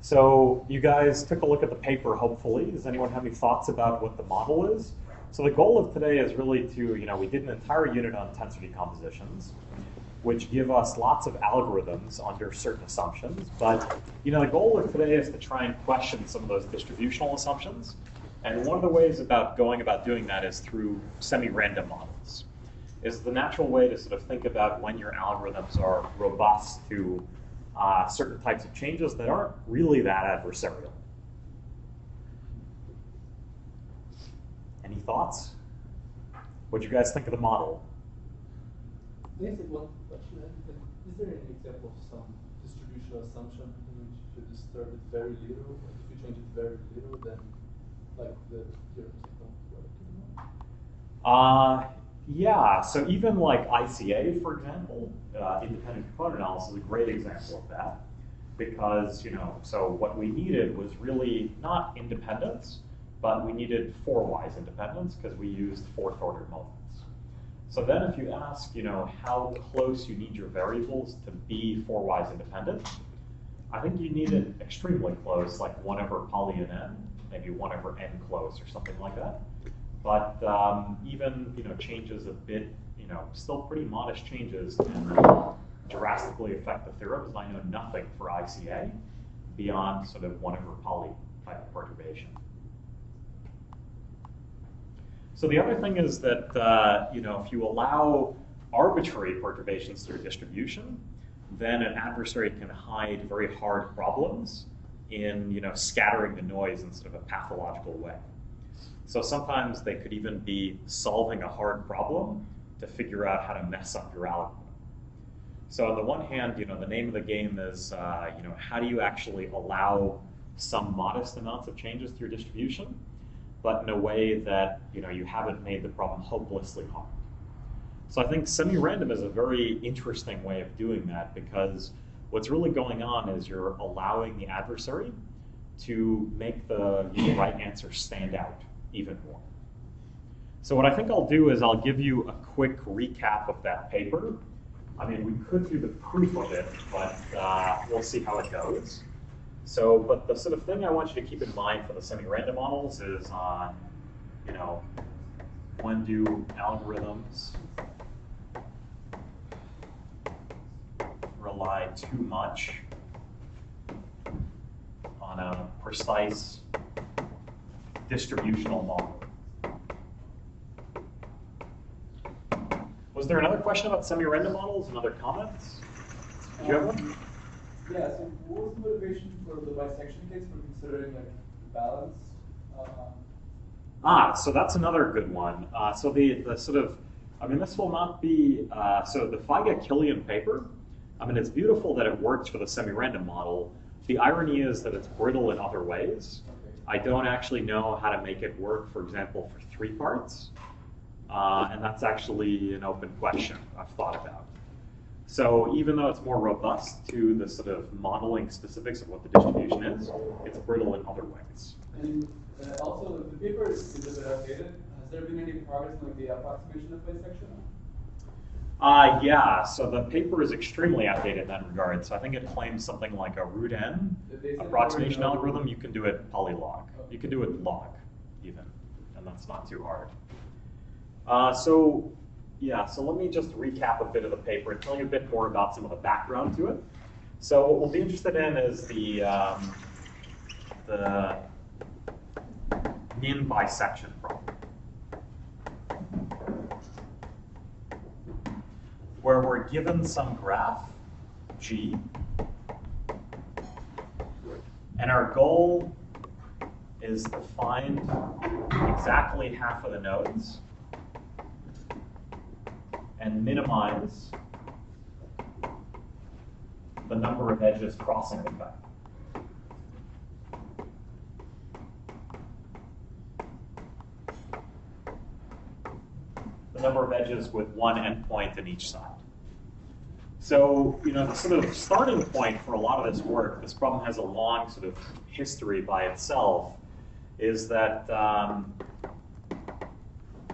So you guys took a look at the paper, hopefully. Does anyone have any thoughts about what the model is? So the goal of today is really to, we did an entire unit on tensor decompositions, which give us lots of algorithms under certain assumptions. But, the goal of today is to try and question some of those distributional assumptions. And one of the ways about going about doing that is through semi-random models. Is the natural way to sort of think about when your algorithms are robust to certain types of changes that aren't really that adversarial. Any thoughts? What do you guys think of the model? Yes, one question. Is there any example of some distributional assumption in which if you disturb it very little, if you change it very little, then like the theorems don't work anymore? Yeah, so even like ICA, for example, independent component analysis is a great example of that. Because, so what we needed was really not independence, but we needed four-wise independence because we used fourth order moments. So then if you ask, how close you need your variables to be four-wise independent, I think you need it extremely close, like 1 over poly n n, maybe 1 over n close or something like that. But even, changes a bit, still pretty modest changes can drastically affect the theorems. I know nothing for ICA beyond sort of 1 over poly type of perturbation. So the other thing is that, if you allow arbitrary perturbations through distribution, then an adversary can hide very hard problems in, scattering the noise in sort of a pathological way. So sometimes they could even be solving a hard problem to figure out how to mess up your algorithm. So on the one hand, the name of the game is, how do you actually allow some modest amounts of changes to your distribution, but in a way that, you haven't made the problem hopelessly hard. So I think semi-random is a very interesting way of doing that because what's really going on is you're allowing the adversary to make the right answer stand out even more. So what I think I'll do is I'll give you a quick recap of that paper. I mean, we could do the proof of it, but we'll see how it goes. So, but the sort of thing I want you to keep in mind for the semi-random models is on, when do algorithms rely too much on a precise distributional model? Was there another question about semi-random models and other comments? Do you have one? Yeah, so what was the motivation for the bisection case for considering like balance? So that's another good one. So the sort of, this will not be, so the Feiga-Killian paper, it's beautiful that it works for the semi-random model. The irony is that it's brittle in other ways. Okay. I don't actually know how to make it work, for example, for 3 parts. And that's actually an open question I've thought about. So even though it's more robust to the sort of modeling specifics of what the distribution is, it's brittle in other ways. And also, the paper is a bit outdated. Has there been any progress in like, the approximation of bisection? Yeah, so the paper is extremely outdated in that regard. So I think it claims something like a root n approximation algorithm. You can do it polylog. Okay. You can do it log even, and that's not too hard. So let me just recap a bit of the paper and tell you a bit more about some of the background to it. So what we'll be interested in is the min bisection problem, where we're given some graph, G, and our goal is to find exactly half of the nodes and minimize the number of edges crossing the graph. The number of edges with one endpoint in each side. So, the sort of starting point for a lot of this work, this problem has a long sort of history by itself, is that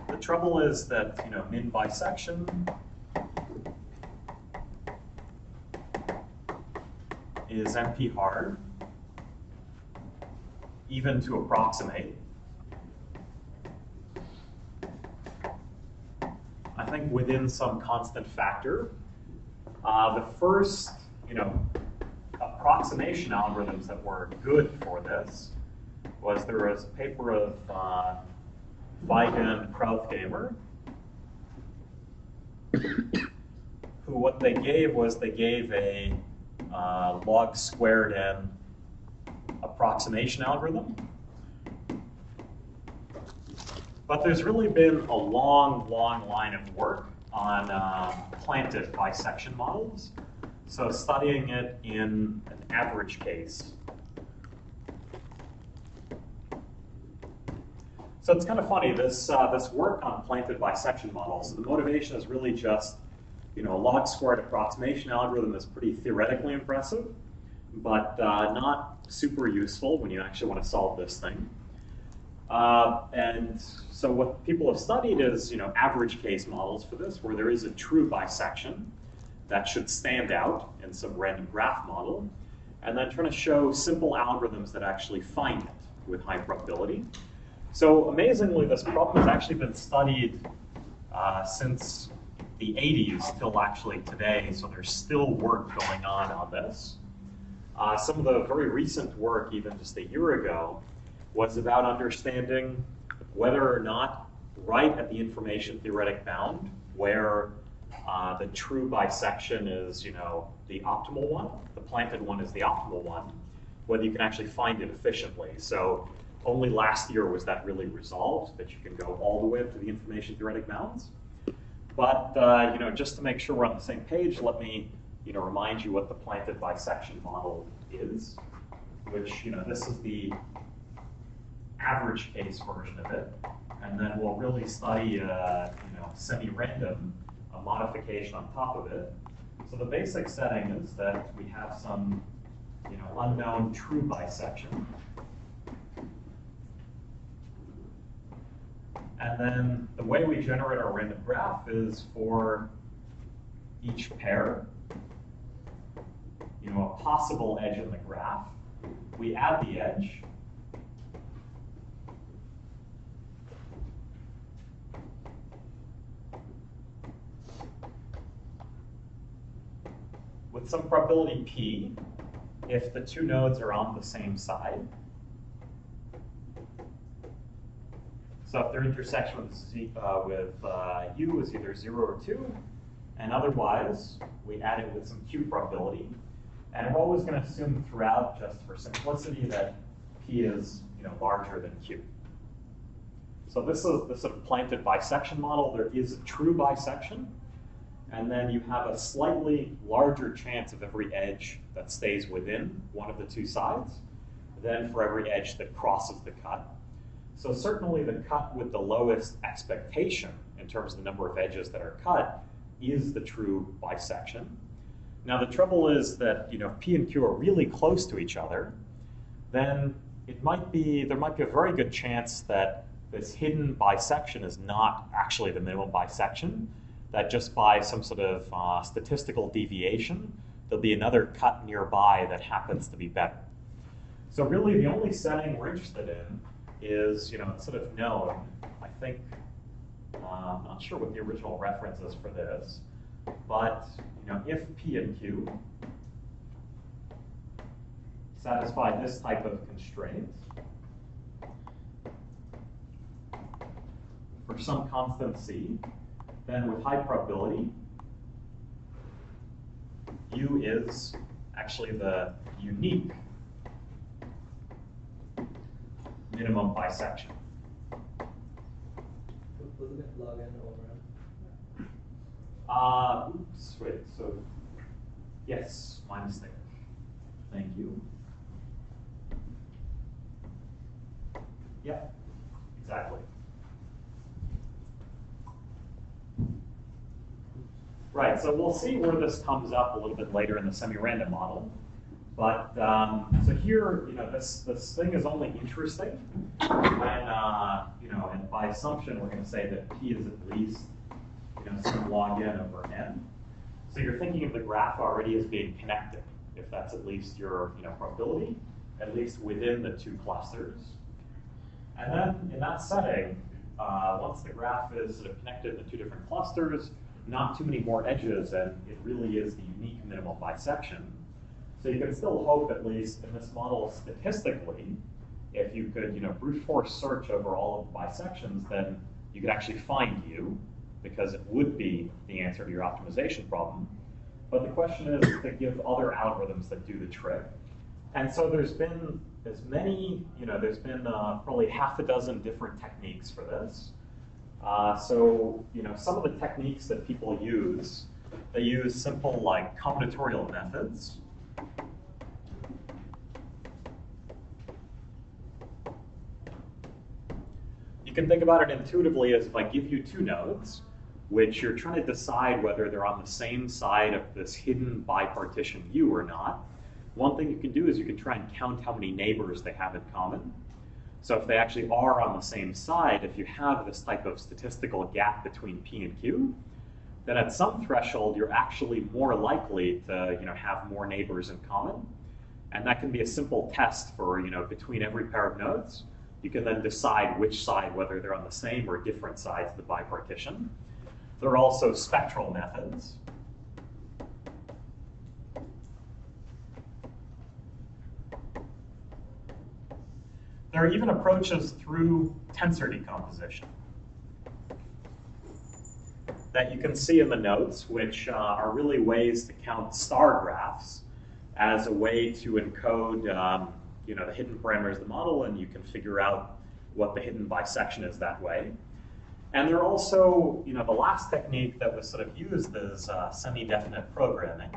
the trouble is that, min bisection is NP hard. even to approximate, I think within some constant factor. The first, approximation algorithms that were good for this was there was a paper of Weigand, Krautgamer, who what they gave was they gave a log squared n approximation algorithm. But there's really been a long, long line of work on planted bisection models. So studying it in an average case. So it's kind of funny, this work on planted bisection models, the motivation is really just, a log squared approximation algorithm is pretty theoretically impressive, but not super useful when you actually want to solve this thing. And so what people have studied is, average case models for this, where there is a true bisection that should stand out in some random graph model, and then trying to show simple algorithms that actually find it with high probability. So amazingly, this problem has actually been studied since the 80s till actually today, so there's still work going on this. Some of the very recent work, even just a year ago, was about understanding whether or not right at the information theoretic bound, where the true bisection is, the optimal one, the planted one is the optimal one, whether you can actually find it efficiently. So only last year was that really resolved, that you can go all the way up to the information theoretic bounds. But just to make sure we're on the same page, let me remind you what the planted bisection model is, which this is the average case version of it, and then we'll really study semi-random modification on top of it. So the basic setting is that we have some unknown true bisection. And then the way we generate our random graph is for each pair, a possible edge in the graph. We add the edge. With some probability p, if the two nodes are on the same side. So if their intersection with u is either 0 or 2, and otherwise we add it with some q probability. And we're always going to assume throughout, just for simplicity, that p is larger than q. So this is the sort of planted bisection model. There is a true bisection, and then you have a slightly larger chance of every edge that stays within one of the two sides than for every edge that crosses the cut. So certainly the cut with the lowest expectation in terms of the number of edges that are cut is the true bisection. Now the trouble is that if p and q are really close to each other, then there might be a very good chance that this hidden bisection is not actually the minimum bisection, that just by some sort of statistical deviation, there'll be another cut nearby that happens to be better. So really the only setting we're interested in is, it's sort of known. I think, I'm not sure what the original reference is for this, but if p and q satisfy this type of constraint for some constant c, then with high probability, u is actually the unique minimum bisection. Wasn't it log n over n? Oops, wait, so, yes, my mistake. Thank you. Yep, exactly. Right, so we'll see where this comes up a little bit later in the semi-random model. But so here, this thing is only interesting when, and by assumption, we're going to say that p is at least, some log n over n. So you're thinking of the graph already as being connected, if that's at least your, probability. at least within the two clusters. And then in that setting, once the graph is sort of connected in the two different clusters, not too many more edges, and it really is the unique minimal bisection. So you can still hope, at least in this model statistically, if you could brute force search over all of the bisections, then you could actually find U, because it would be the answer to your optimization problem. But the question is to give other algorithms that do the trick. And so there's been as many, there's been probably half a dozen different techniques for this. So some of the techniques that people use, they use simple like combinatorial methods. You can think about it intuitively as if I give you two nodes, which you're trying to decide whether they're on the same side of this hidden bipartition U or not. One thing you can do is you can try and count how many neighbors they have in common. So if they actually are on the same side, if you have this type of statistical gap between P and Q, then at some threshold, you're actually more likely to have more neighbors in common. And that can be a simple test for between every pair of nodes. You can then decide which side, whether they're on the same or different sides of the bipartition. There are also spectral methods. There are even approaches through tensor decomposition that you can see in the notes, which are really ways to count star graphs as a way to encode the hidden parameters of the model, and you can figure out what the hidden bisection is that way. And there are also, the last technique that was sort of used is semi-definite programming.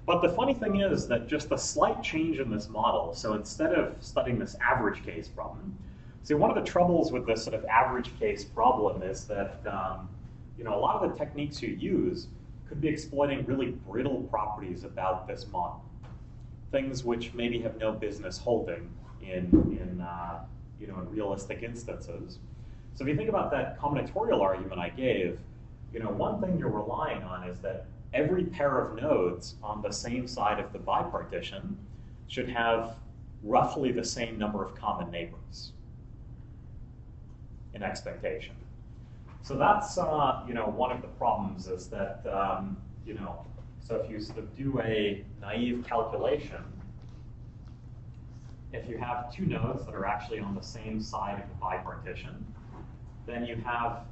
But the funny thing is that just a slight change in this model, so instead of studying this average case problem, see, one of the troubles with this sort of average case problem is that a lot of the techniques you use could be exploiting really brittle properties about this model, things which maybe have no business holding in realistic instances. So if you think about that combinatorial argument I gave, one thing you're relying on is that every pair of nodes on the same side of the bipartition should have roughly the same number of common neighbors in expectation. So that's one of the problems is that so if you sort of do a naive calculation, if you have two nodes that are actually on the same side of the bipartition, then you have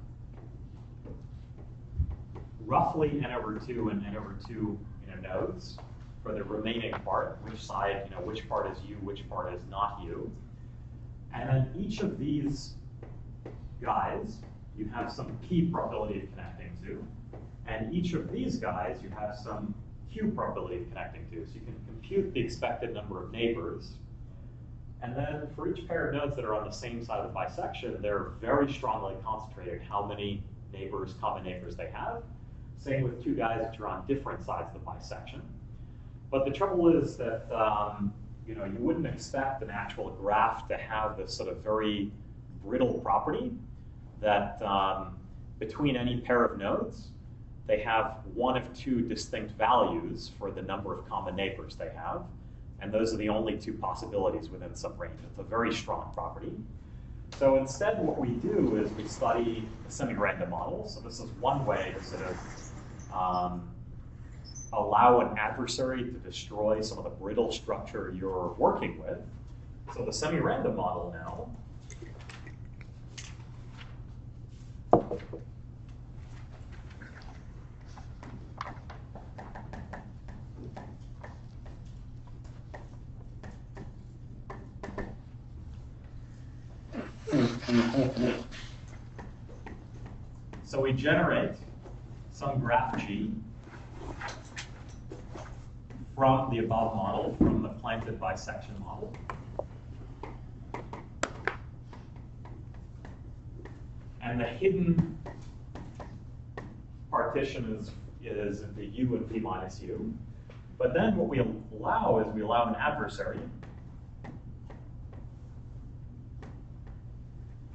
roughly n over 2 and n over 2 nodes for the remaining part, which side, which part is U, which part is not U. And then each of these guys, you have some P probability of connecting to. And each of these guys, you have some Q probability of connecting to. So you can compute the expected number of neighbors. And then for each pair of nodes that are on the same side of the bisection, they're very strongly concentrated how many neighbors, common neighbors they have. Same with two guys which are on different sides of the bisection. But the trouble is that you wouldn't expect an actual graph to have this sort of very brittle property that between any pair of nodes, they have one of two distinct values for the number of common neighbors they have. And those are the only two possibilities within some range. It's a very strong property. So instead, what we do is we study a semi-random model. So this is one way to sort of allow an adversary to destroy some of the brittle structure you're working with. So the semi-random model now so we generate some graph G from the above model, from the planted bisection model. And the hidden partition is the U and P minus U. But then what we allow is we allow an adversary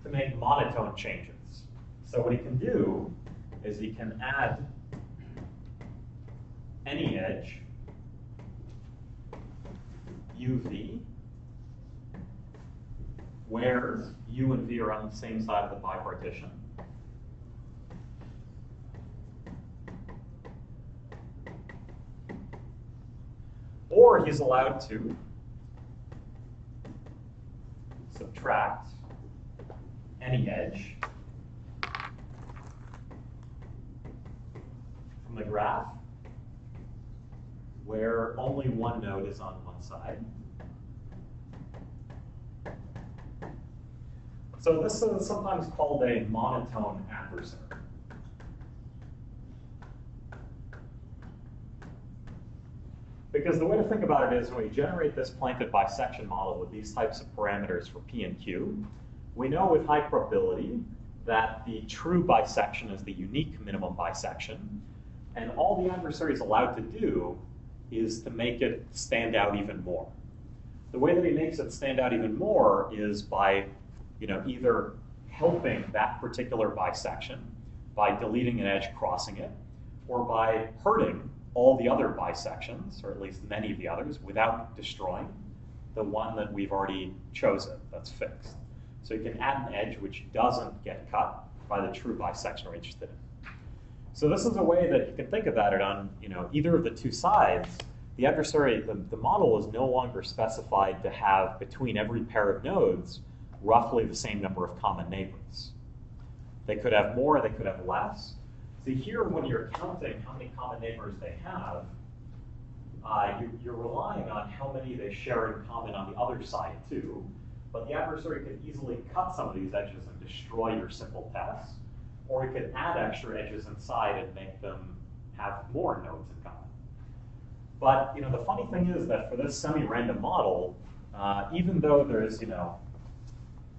to make monotone changes. So what he can do is you can add any edge uv where u and v are on the same side of the bipartition. Or he's allowed to subtract any edge from the graph where only one node is on one side. So this is sometimes called a monotone adversary. Because the way to think about it is when we generate this planked bisection model with these types of parameters for P and Q, we know with high probability that the true bisection is the unique minimum bisection, and all the adversary is allowed to do is to make it stand out even more. The way that he makes it stand out even more is by either helping that particular bisection by deleting an edge crossing it, or by hurting all the other bisections, or at least many of the others, without destroying the one that we've already chosen that's fixed. So you can add an edge which doesn't get cut by the true bisection we're interested in. So this is a way that you can think about it on either of the two sides. The adversary, the model is no longer specified to have between every pair of nodes roughly the same number of common neighbors. They could have more, they could have less. So here, when you're counting how many common neighbors they have, you're relying on how many they share in common on the other side too. But the adversary could easily cut some of these edges and destroy your simple test, or it could add extra edges inside and make them have more nodes in common. But the funny thing is that for this semi-random model, even though there's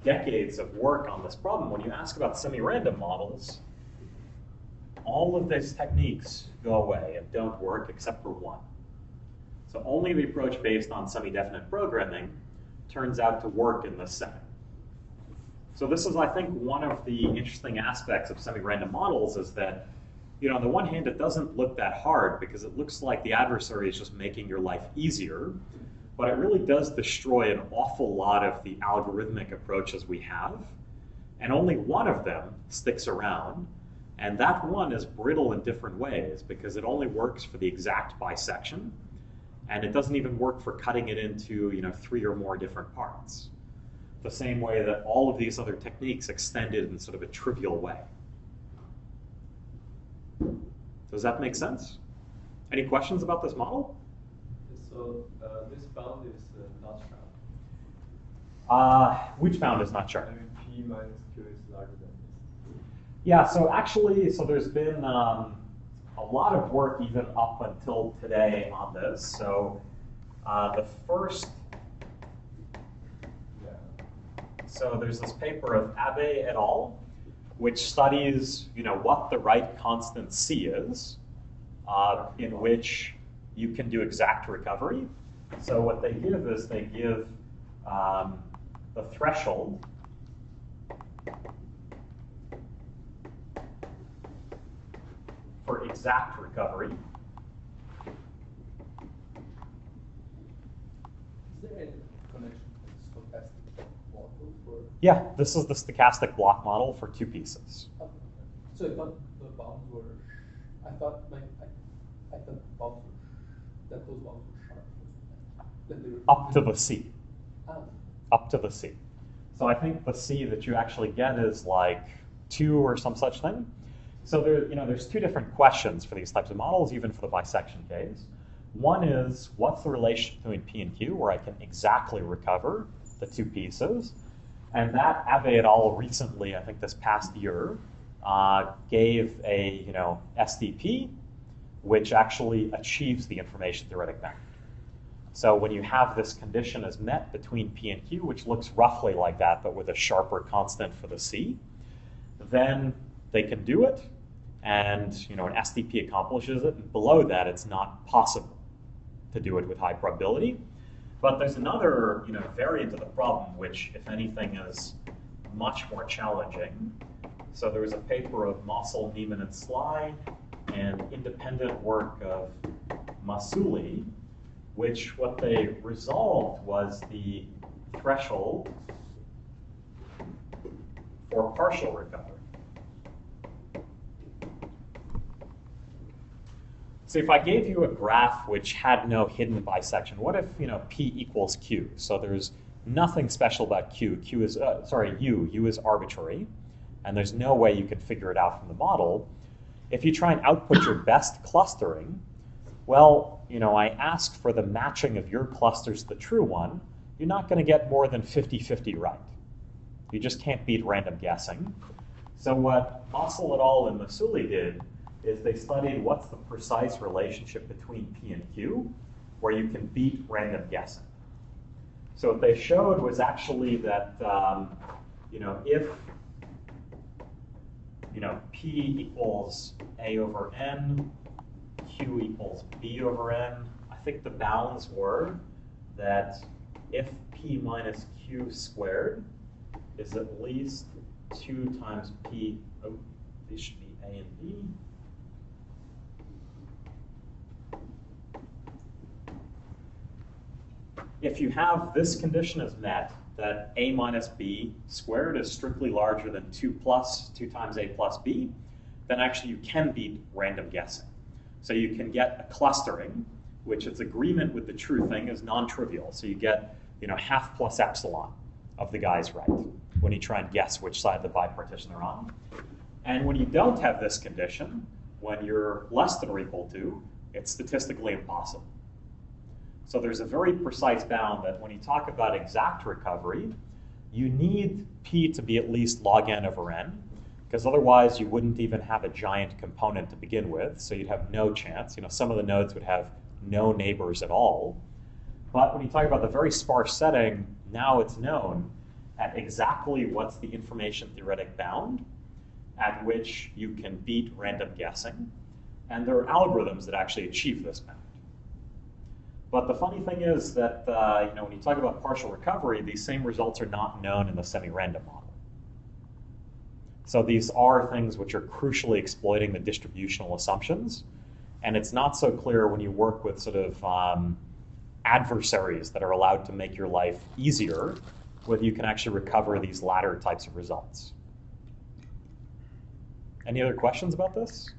decades of work on this problem, when you ask about semi-random models, all of these techniques go away and don't work except for one. So only the approach based on semi-definite programming turns out to work in this setting. So this is, I think, one of the interesting aspects of semi-random models is that, on the one hand, it doesn't look that hard because it looks like the adversary is just making your life easier, but it really does destroy an awful lot of the algorithmic approaches we have, and only one of them sticks around. And that one is brittle in different ways because it only works for the exact bisection, and it doesn't even work for cutting it into 3 or more different parts. The same way that all of these other techniques extend it in sort of a trivial way. Does that make sense? Any questions about this model? So this bound is not sharp. Which bound is not sharp? I mean, P minus Q is larger than this. Yeah, so actually, there's been a lot of work even up until today on this. So the first, so there's this paper of Abe et al., which studies what the right constant C is, in which you can do exact recovery. So what they give is they give the threshold for exact recovery. Is there any connection to the stochastic model for? Yeah, this is the stochastic block model for 2 pieces. Okay. So I thought the bounds were. I thought the bounds were that those bounds were sharp. That they were Up to the C. Ah. Up to the C. So I think the C that you actually get is like 2 or some such thing. So there's 2 different questions for these types of models, even for the bisection case. One is, what's the relationship between P and Q, where I can exactly recover the 2 pieces? And that Abe et al. Recently, I think this past year, gave a SDP, which actually achieves the information theoretic bound. So when you have this condition as met between P and Q, which looks roughly like that, but with a sharper constant for the C, then they can do it, and an SDP accomplishes it. And below that, it's not possible to do it with high probability. But there's another variant of the problem, which, if anything, is much more challenging. So there was a paper of Mossel, Neiman, and Sly, and independent work of Masuli, which what they resolved was the threshold for partial recovery. So if I gave you a graph which had no hidden bisection, what if P equals Q? So there's nothing special about Q. Q is U is arbitrary, and there's no way you can figure it out from the model. If you try and output your best clustering, well, I ask for the matching of your clusters to the true one. You're not going to get more than 50-50 right. You just can't beat random guessing. So what Mossel et al. And Masuli did is they studied what's the precise relationship between P and Q, where you can beat random guessing. So what they showed was actually that if P equals A over N, Q equals B over N, I think the bounds were that if P minus Q squared is at least 2 times P, these should be A and B. If you have this condition is met, that A minus B squared is strictly larger than 2 times A plus B, then actually you can beat random guessing. So you can get a clustering, which its agreement with the true thing is non-trivial. So you get half plus epsilon of the guys right when you try and guess which side of the bipartition they're on. And when you don't have this condition, when you're less than or equal to, it's statistically impossible. So there's a very precise bound that when you talk about exact recovery, you need P to be at least log n over n, because otherwise you wouldn't even have a giant component to begin with, so you'd have no chance. Some of the nodes would have no neighbors at all. But when you talk about the very sparse setting, now it's known at exactly what's the information theoretic bound at which you can beat random guessing. And there are algorithms that actually achieve this bound. But the funny thing is that when you talk about partial recovery, these same results are not known in the semi-random model. So these are things which are crucially exploiting the distributional assumptions. And it's not so clear when you work with sort of adversaries that are allowed to make your life easier, whether you can actually recover these latter types of results. Any other questions about this?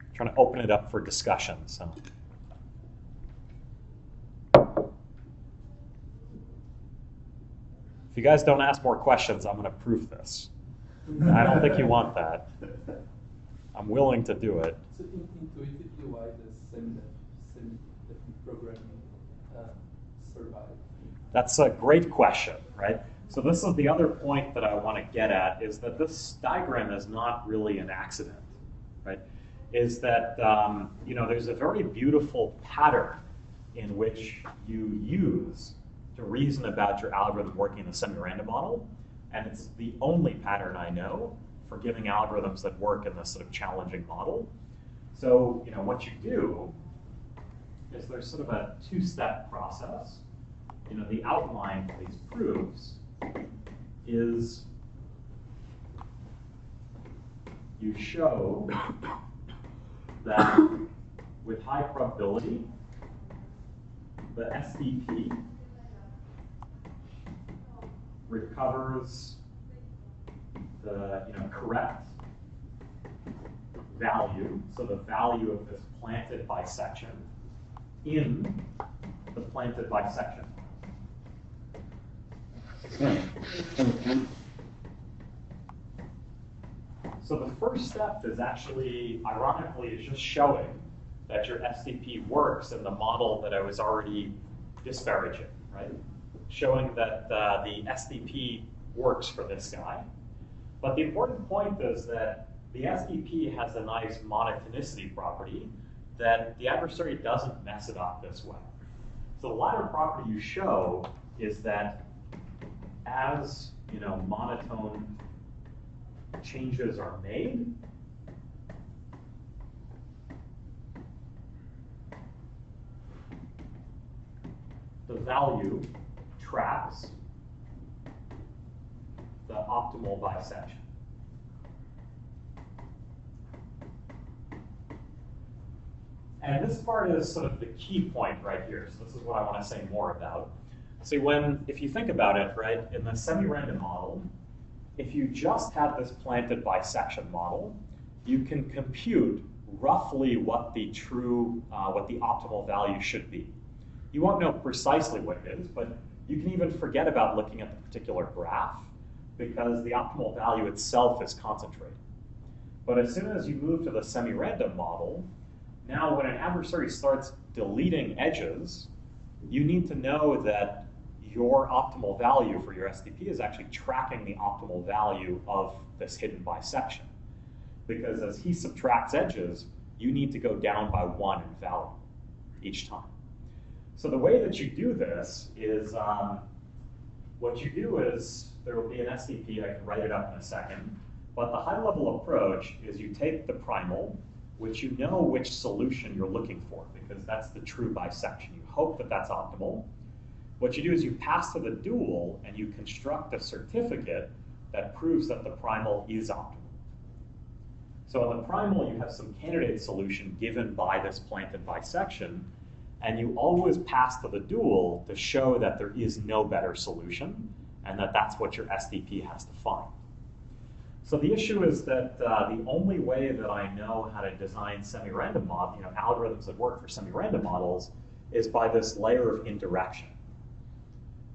I'm trying to open it up for discussion. So. If you guys don't ask more questions, I'm going to prove this. I don't think you want that. I'm willing to do it. So intuitively, why does semi-definite programming survive? That's a great question, right? So this is the other point that I want to get at, is that this diagram is not really an accident, right? Is that there's a very beautiful pattern in which you use to reason about your algorithm working in the semi-random model, and it's the only pattern I know for giving algorithms that work in this sort of challenging model. So what you do is there's sort of a two-step process. The outline of these proofs is you show that with high probability, the SDP recovers the correct value, so the value of this planted bisection in the planted bisection. So the first step is actually, ironically, is just showing that your SDP works in the model that I was already disparaging, right? Showing that the SDP works for this guy. But the important point is that the SDP has a nice monotonicity property that the adversary doesn't mess it up this way. So the latter property you show is that as monotone changes are made, the value tracks the optimal bisection. And this part is sort of the key point right here. So this is what I want to say more about. See, if you think about it, right, in the semi-random model, if you just had this planted bisection model, you can compute roughly what the optimal value should be. You won't know precisely what it is, but you can even forget about looking at the particular graph because the optimal value itself is concentrated. But as soon as you move to the semi-random model, now when an adversary starts deleting edges, you need to know that your optimal value for your SDP is actually tracking the optimal value of this hidden bisection. Because as he subtracts edges, you need to go down by 1 in value each time. So the way that you do this is, what you do is, there will be an SDP, I can write it up in a second, but the high-level approach is you take the primal, which you know which solution you're looking for, because that's the true bisection. You hope that that's optimal. What you do is you pass to the dual, and you construct a certificate that proves that the primal is optimal. So in the primal, you have some candidate solution given by this planted bisection, and you always pass to the dual to show that there is no better solution, and that that's what your SDP has to find. So the issue is that the only way that I know how to design semi-random models, algorithms that work for semi-random models, is by this layer of indirection.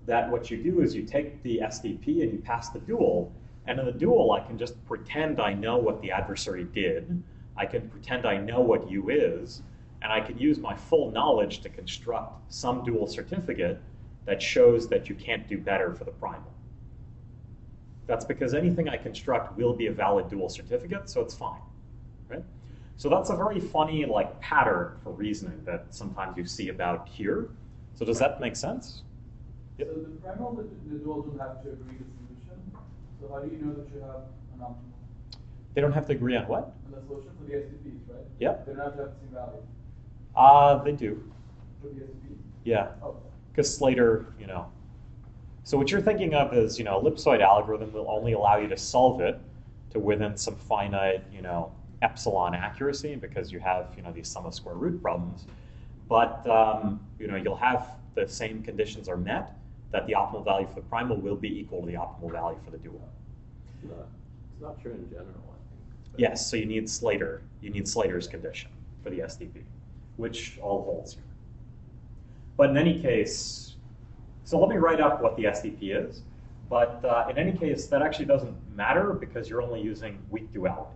That what you do is you take the SDP and you pass the dual, and in the dual I can just pretend I know what the adversary did, I can pretend I know what U is, and I can use my full knowledge to construct some dual certificate that shows that you can't do better for the primal. That's because anything I construct will be a valid dual certificate, so it's fine, right? So that's a very funny pattern for reasoning that sometimes you see about here. So does that make sense? Yep. So the primal and the dual don't have to agree with the solution. So how do you know that you have an optimal? They don't have to agree on what? On the solution for the SDPs, right? Yep. They don't have to have the same value. They do. For the SDPs? Yeah. Oh. Because Slater, So what you're thinking of is, a ellipsoid algorithm will only allow you to solve it to within some finite, epsilon accuracy because you have, these sum of square root problems. But, you'll have the same conditions are met that the optimal value for the primal will be equal to the optimal value for the dual. It's not true in general, I think. Yes, so you need Slater. You need Slater's condition for the SDP, which all holds here. But in any case, so let me write up what the SDP is. But in any case, that actually doesn't matter because you're only using weak duality.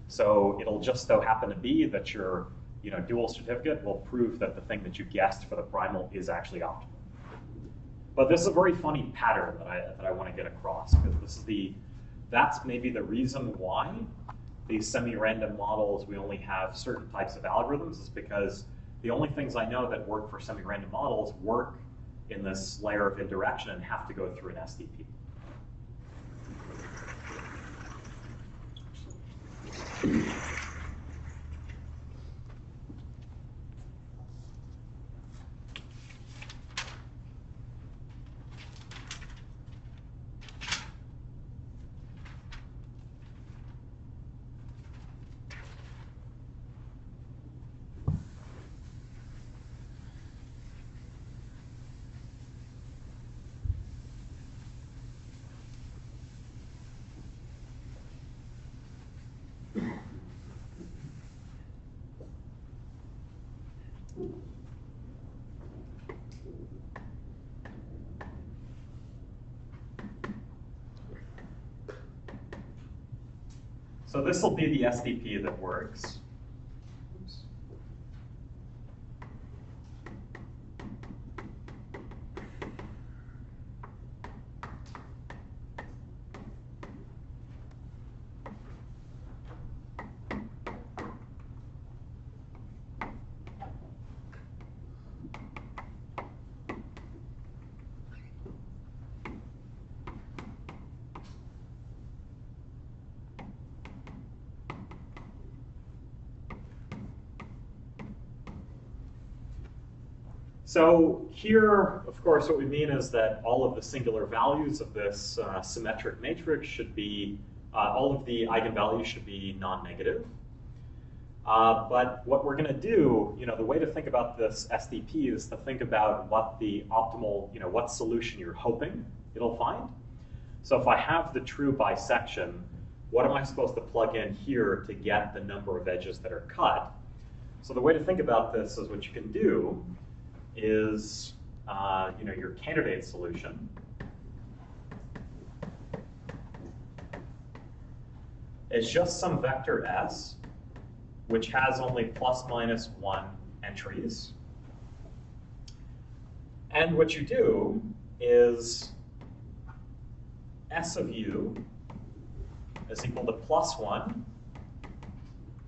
So it'll just so happen to be that your dual certificate will prove that the thing that you guessed for the primal is actually optimal. But this is a very funny pattern that I want to get across because that's maybe the reason why these semi-random models, we only have certain types of algorithms is because the only things I know that work for semi-random models work in this layer of indirection and have to go through an SDP. So this will be the SDP that works. Oops. So here, of course, what we mean is that all of the singular values of this symmetric matrix should be, all of the eigenvalues should be non-negative. But what we're going to do, the way to think about this SDP is to think about what the optimal, what solution you're hoping it'll find. So if I have the true bisection, what am I supposed to plug in here to get the number of edges that are cut? So the way to think about this is what you can do is, your candidate solution. It's just some vector S, which has only plus minus 1 entries. And what you do is S of u is equal to plus 1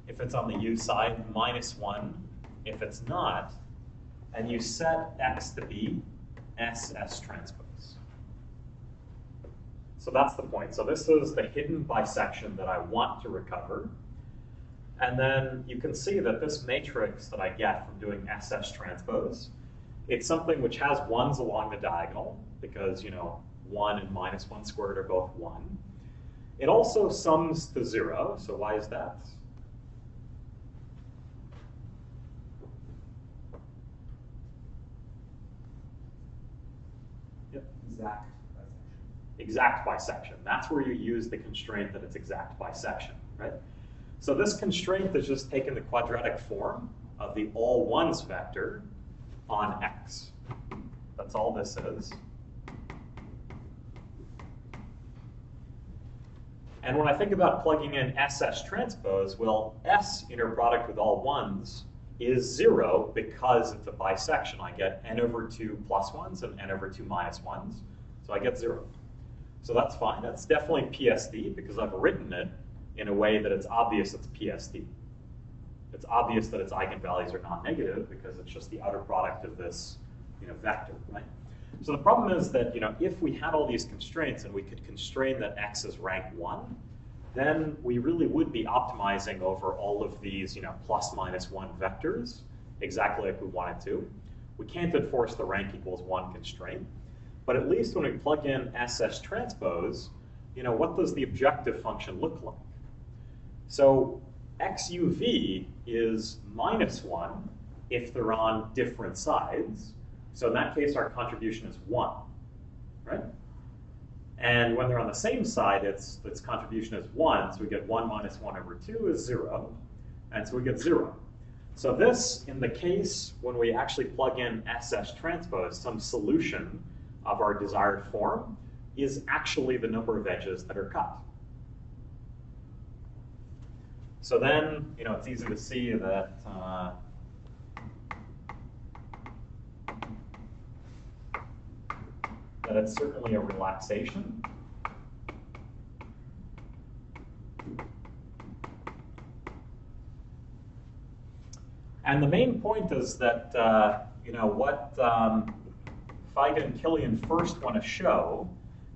if it's on the u side, minus 1 if it's not, and you set x to be SS transpose. So that's the point. So this is the hidden bisection that I want to recover. And then you can see that this matrix that I get from doing SS transpose, it's something which has 1s along the diagonal, because 1 and minus 1 squared are both 1. It also sums to 0, so why is that? Yep. Exact bisection. Exact bisection. That's where you use the constraint that it's exact bisection, right? So this constraint is just taking the quadratic form of the all ones vector on X. That's all this is. And when I think about plugging in SS transpose, well, S inner product with all ones is 0 because it's a bisection. I get n over 2 plus 1s and n over 2 minus 1s, so I get 0. So that's fine. That's definitely PSD because I've written it in a way that it's obvious it's PSD. It's obvious that its eigenvalues are not negative because it's just the outer product of this vector, right? So the problem is that if we had all these constraints and we could constrain that X is rank 1, then we really would be optimizing over all of these plus minus 1 vectors exactly like we wanted to. We can't enforce the rank equals 1 constraint. But at least when we plug in SS transpose, what does the objective function look like? So XUV is minus 1 if they're on different sides. So in that case, our contribution is 1, right? And when they're on the same side, its contribution is 1. So we get 1 minus 1 over 2 is 0. And so we get 0. So this, in the case when we actually plug in SS transpose, some solution of our desired form, is actually the number of edges that are cut. So then, it's easy to see that that it's certainly a relaxation. And the main point is that, what Feigen and Killian first want to show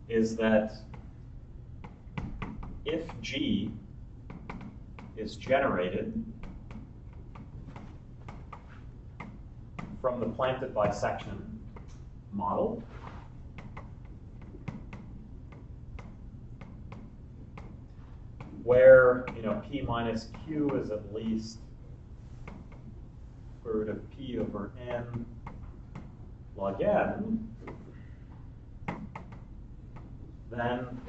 is that if G is generated from the planted bisection model, where P minus Q is at least square root of P over N log N, then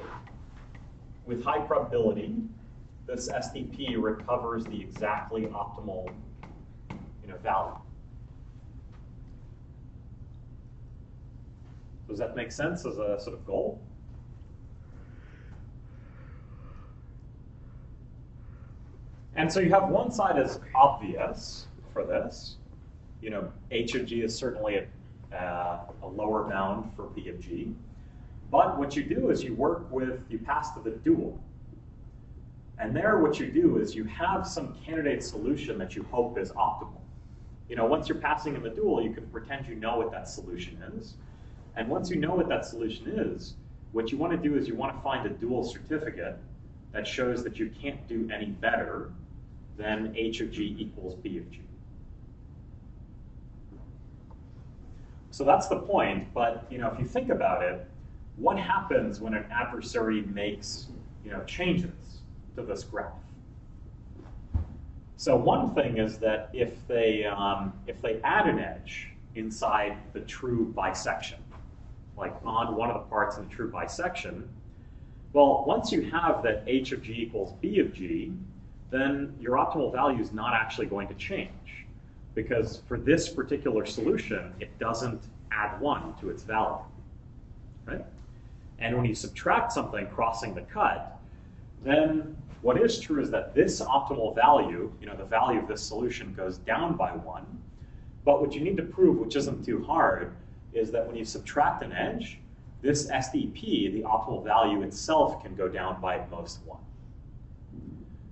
with high probability, this SDP recovers the exactly optimal value. Does that make sense as a sort of goal? And so you have one side as obvious for this. H of G is certainly a lower bound for B of G. But what you do is you pass to the dual. And there what you do is you have some candidate solution that you hope is optimal. Once you're passing in the dual, you can pretend you know what that solution is. And once you know what that solution is, what you want to do is you want to find a dual certificate that shows that you can't do any better than H of G equals B of G. So that's the point, but if you think about it, what happens when an adversary makes changes to this graph? So one thing is that if they add an edge inside the true bisection, like on one of the parts in the true bisection, well, once you have that h of g equals b of g, then your optimal value is not actually going to change, because for this particular solution, it doesn't add 1 to its value, right? And when you subtract something crossing the cut, then what is true is that this optimal value, the value of this solution goes down by 1. But what you need to prove, which isn't too hard, is that when you subtract an edge, this SDP, the optimal value itself, can go down by at most 1.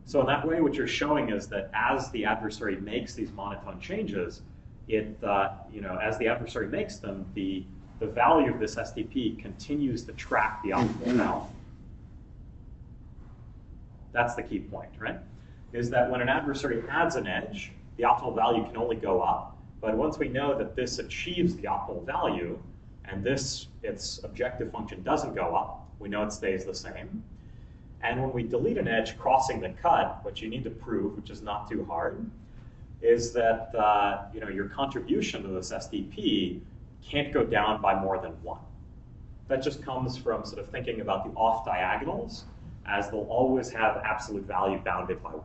So in that way, what you're showing is that as the adversary makes these monotone changes, as the adversary makes them, the value of this SDP continues to track the optimal value. That's the key point, right? Is that when an adversary adds an edge, the optimal value can only go up. But once we know that this achieves the optimal value, and its objective function doesn't go up, we know it stays the same. And when we delete an edge crossing the cut, what you need to prove, which is not too hard, is that your contribution to this SDP can't go down by more than 1. That just comes from sort of thinking about the off diagonals, as they'll always have absolute value bounded by 1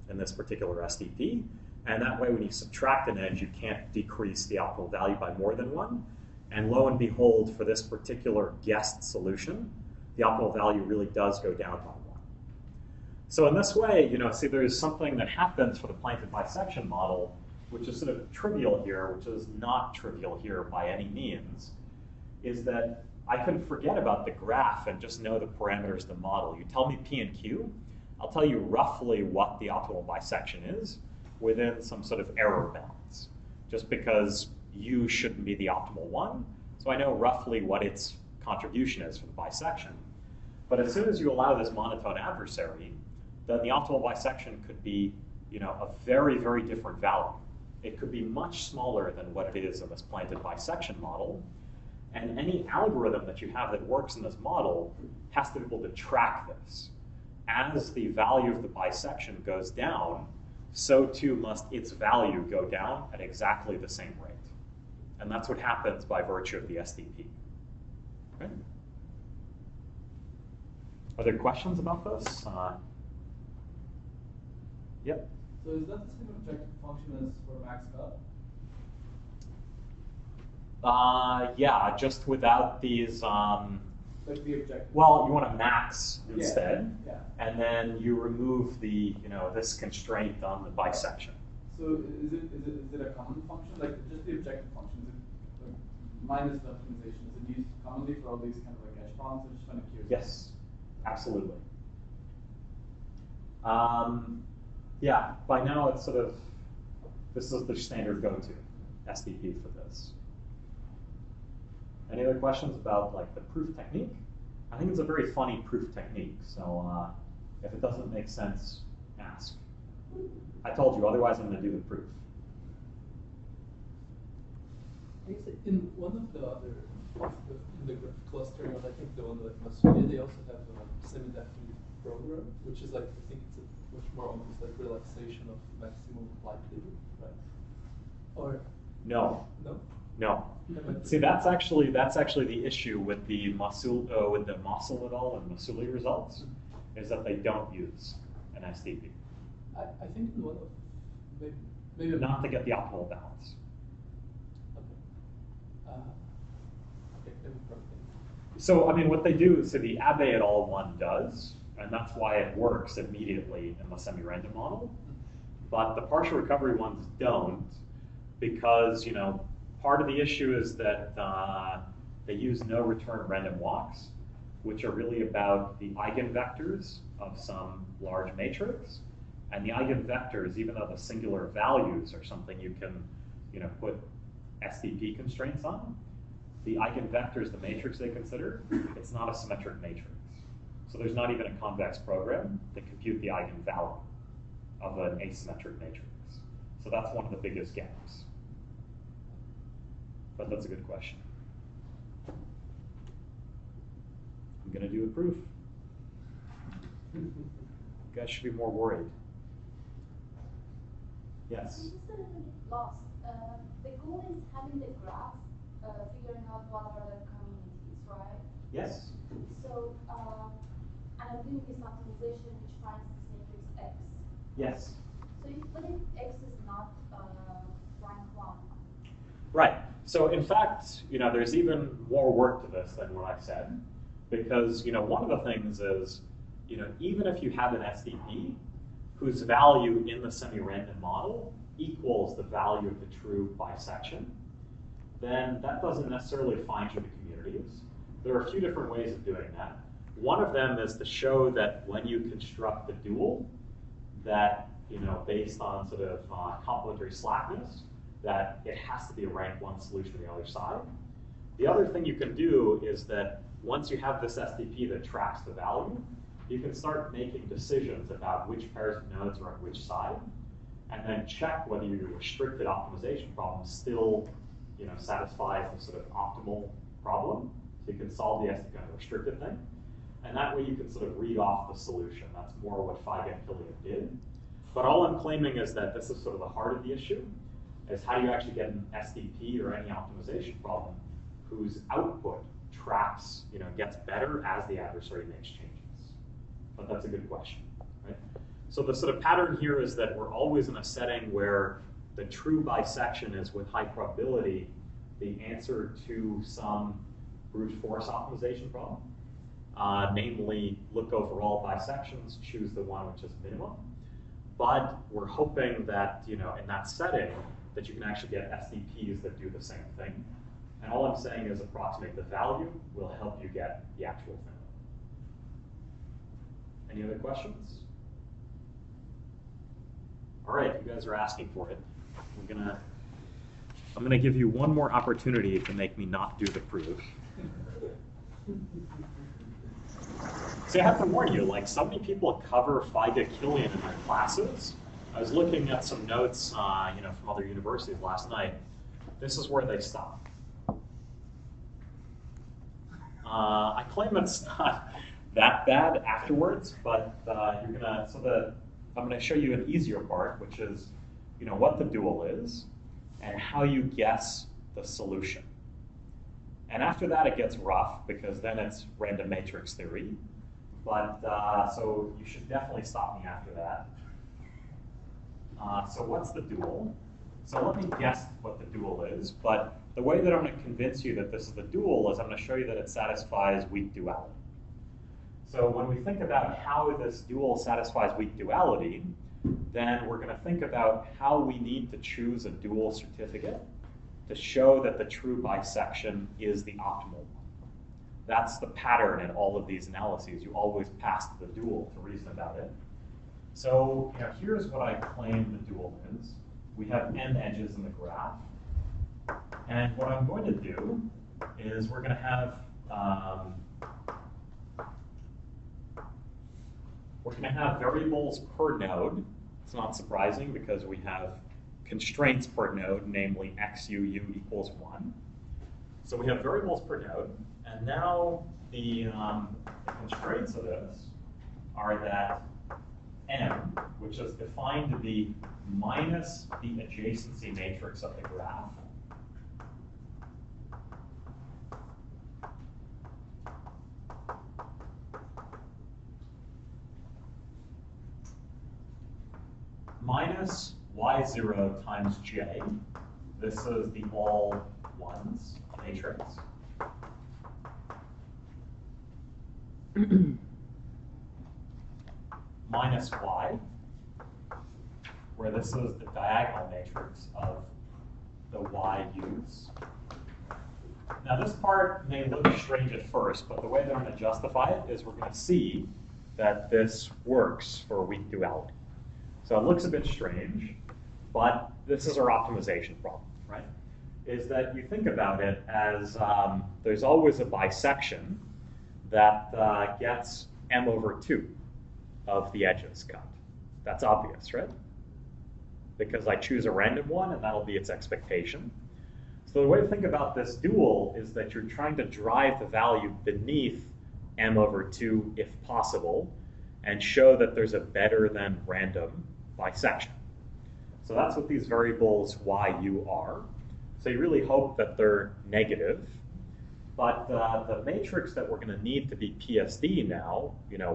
in this particular SDP. And that way, when you subtract an edge, you can't decrease the optimal value by more than 1. And lo and behold, for this particular guessed solution, the optimal value really does go down by 1. So in this way, see, there's something that happens for the planted bisection model, which is sort of trivial here, which is not trivial here by any means, is that I can forget about the graph and just know the parameters of the model. You tell me P and Q, I'll tell you roughly what the optimal bisection is within some sort of error bounds, just because U shouldn't be the optimal one, so I know roughly what its contribution is for the bisection. But as soon as you allow this monotone adversary, then the optimal bisection could be a very, very different value. It could be much smaller than what it is in this planted bisection model. And any algorithm that you have that works in this model has to be able to track this. As the value of the bisection goes down, so too must its value go down at exactly the same rate. And that's what happens by virtue of the SDP. Okay? Are there questions about this? Yep. So is that the same objective function as for max cut? Yeah, just without these. Like the objective. Well, you want a max instead, Yeah. and then you remove the this constraint on the bisection. So is it a common function, like just the objective function? Is it like minus the optimization? Is it used commonly for all these kind of like echelons? I'm just kind of curious. Yes, absolutely. Yeah, by now it's sort of, this is the standard go-to SDP for this. Any other questions about like the proof technique? I think it's a very funny proof technique, so if it doesn't make sense, ask. I told you, otherwise I'm going to do the proof. I guess in one of the other, in the clustering of, I think the one like Masulia, they also have a semi-definite program, which is like, I think it's a much more almost like relaxation of maximum likelihood, right? Or No. no? No. See, that's actually the issue with the Mosul et al. And Masuli results, is that they don't use an SDP. I think in one of maybe Not to get the optimal balance. Okay. Okay, maybe probably. So, I mean, what they do, so the Abe et al. One does, and that's why it works immediately in the semi-random model. But the partial recovery ones don't, because, part of the issue is that they use no return random walks, which are really about the eigenvectors of some large matrix. And the eigenvectors, even though the singular values are something you can put SDP constraints on, the eigenvectors, the matrix they consider, it's not a symmetric matrix. So there's not even a convex program to compute the eigenvalue of an asymmetric matrix. So that's one of the biggest gaps. But that's a good question. I'm going to do a proof. You guys should be more worried. Yes. I'm just a little bit lost. The goal is having the graph, figuring out what are the communities, right? Yes. So, and I'm doing this optimization which finds this matrix X. Yes. So, but if X is not rank 1. Right. So in fact, there's even more work to this than what I said, because one of the things is, even if you have an SDP whose value in the semi-random model equals the value of the true bisection, then that doesn't necessarily find you the communities. There are a few different ways of doing that. One of them is to show that when you construct the dual, that based on sort of complementary slackness, that it has to be a rank 1 solution on the other side. The other thing you can do is that once you have this SDP that tracks the value, you can start making decisions about which pairs of nodes are on which side, and then check whether your restricted optimization problem still satisfies the sort of optimal problem. So you can solve the SDP on the restricted thing. And that way you can sort of read off the solution. That's more what Feigen and Killian did. But all I'm claiming is that this is sort of the heart of the issue, is how do you actually get an SDP or any optimization problem whose output tracks, gets better as the adversary makes changes. But that's a good question, right? So the sort of pattern here is that we're always in a setting where the true bisection is with high probability the answer to some brute force optimization problem. Namely, look over all bisections, choose the one which is minimum. But we're hoping that, in that setting, that you can actually get SDPs that do the same thing. And all I'm saying is approximate the value will help you get the actual thing. Any other questions? All right, you guys are asking for it. I'm gonna give you one more opportunity to make me not do the proof. See, I have to warn you, so many people cover Feigen-Killian in their classes. I was looking at some notes, from other universities last night. This is where they stop. I claim it's not that bad afterwards, but I'm gonna show you an easier part, which is, what the dual is and how you guess the solution. And after that, it gets rough because then it's random matrix theory. But so you should definitely stop me after that. So what's the dual? So let me guess what the dual is. But the way that I'm going to convince you that this is the dual is I'm going to show you that it satisfies weak duality. So when we think about how this dual satisfies weak duality, then we're going to think about how we need to choose a dual certificate to show that the true bisection is the optimal one. That's the pattern in all of these analyses. You always pass to the dual to reason about it. So here's what I claim the dual is. We have n edges in the graph. And what I'm going to do is we're going to have variables per node. It's not surprising because we have constraints per node, namely xu equals 1. So we have variables per node. And now the constraints of this are that m, which is defined to be minus the adjacency matrix of the graph, minus y0 times j. This is the all ones matrix. Minus y, where this is the diagonal matrix of the y's. Now this part may look strange at first, but the way that I'm going to justify it is we're going to see that this works for weak duality. So it looks a bit strange, but this is our optimization problem, right? Is that you think about it as there's always a bisection that gets m over 2 of the edges cut. That's obvious, right? Because I choose a random one, and that'll be its expectation. So the way to think about this dual is that you're trying to drive the value beneath m over 2 if possible, and show that there's a better than random bisection. So that's what these variables yu are. So you really hope that they're negative. But the matrix that we're going to need to be PSD now,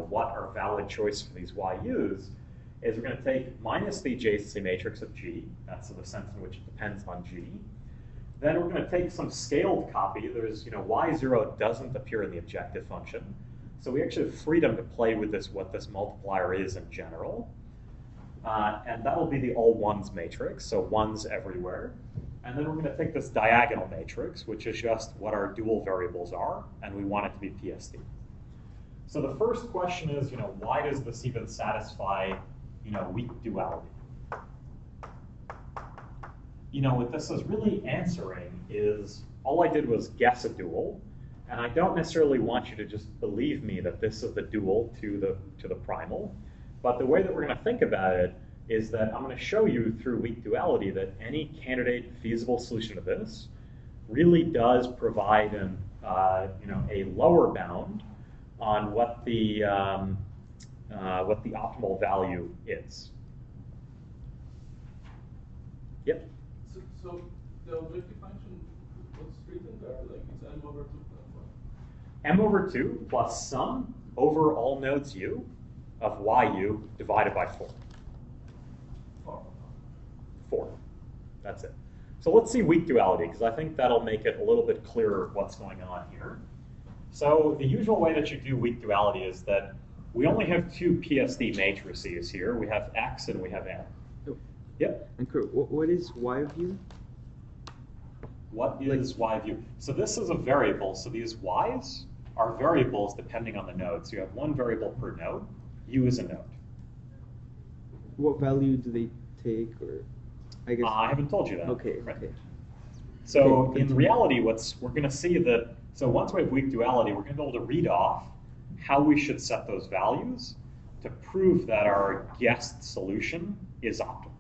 what our valid choice for these yus, is we're going to take minus the adjacency matrix of G. That's the sense in which it depends on G. Then we're going to take some scaled copy. There's, y0 doesn't appear in the objective function. So we actually have freedom to play with this, what this multiplier is in general. And that'll be the all ones matrix, so ones everywhere. And then we're going to take this diagonal matrix, which is just what our dual variables are, and we want it to be PSD. So the first question is, why does this even satisfy, weak duality? What this is really answering is, all I did was guess a dual, and I don't necessarily want you to just believe me that this is the dual to the primal. But the way that we're going to think about it is that I'm going to show you through weak duality that any candidate feasible solution to this really does provide a lower bound on what the optimal value is. Yep. So the objective function, what's written there? Like it's m over 2 plus what? M over 2 plus sum over all nodes u of yu divided by 4. 4. That's it. So let's see weak duality, because I think that'll make it a little bit clearer what's going on here. So the usual way that you do weak duality is that we only have two PSD matrices here. We have X and we have M. Oh. Yep. And what is y of u? What is y of u? So this is a variable. So these y's are variables depending on the node. So you have one variable per node. U is a node. What value do they take, or I guess I haven't told you that. Okay. Right. Okay. So Okay, in reality, we're going to see that, so once we have weak duality, we're going to be able to read off how we should set those values to prove that our guessed solution is optimal.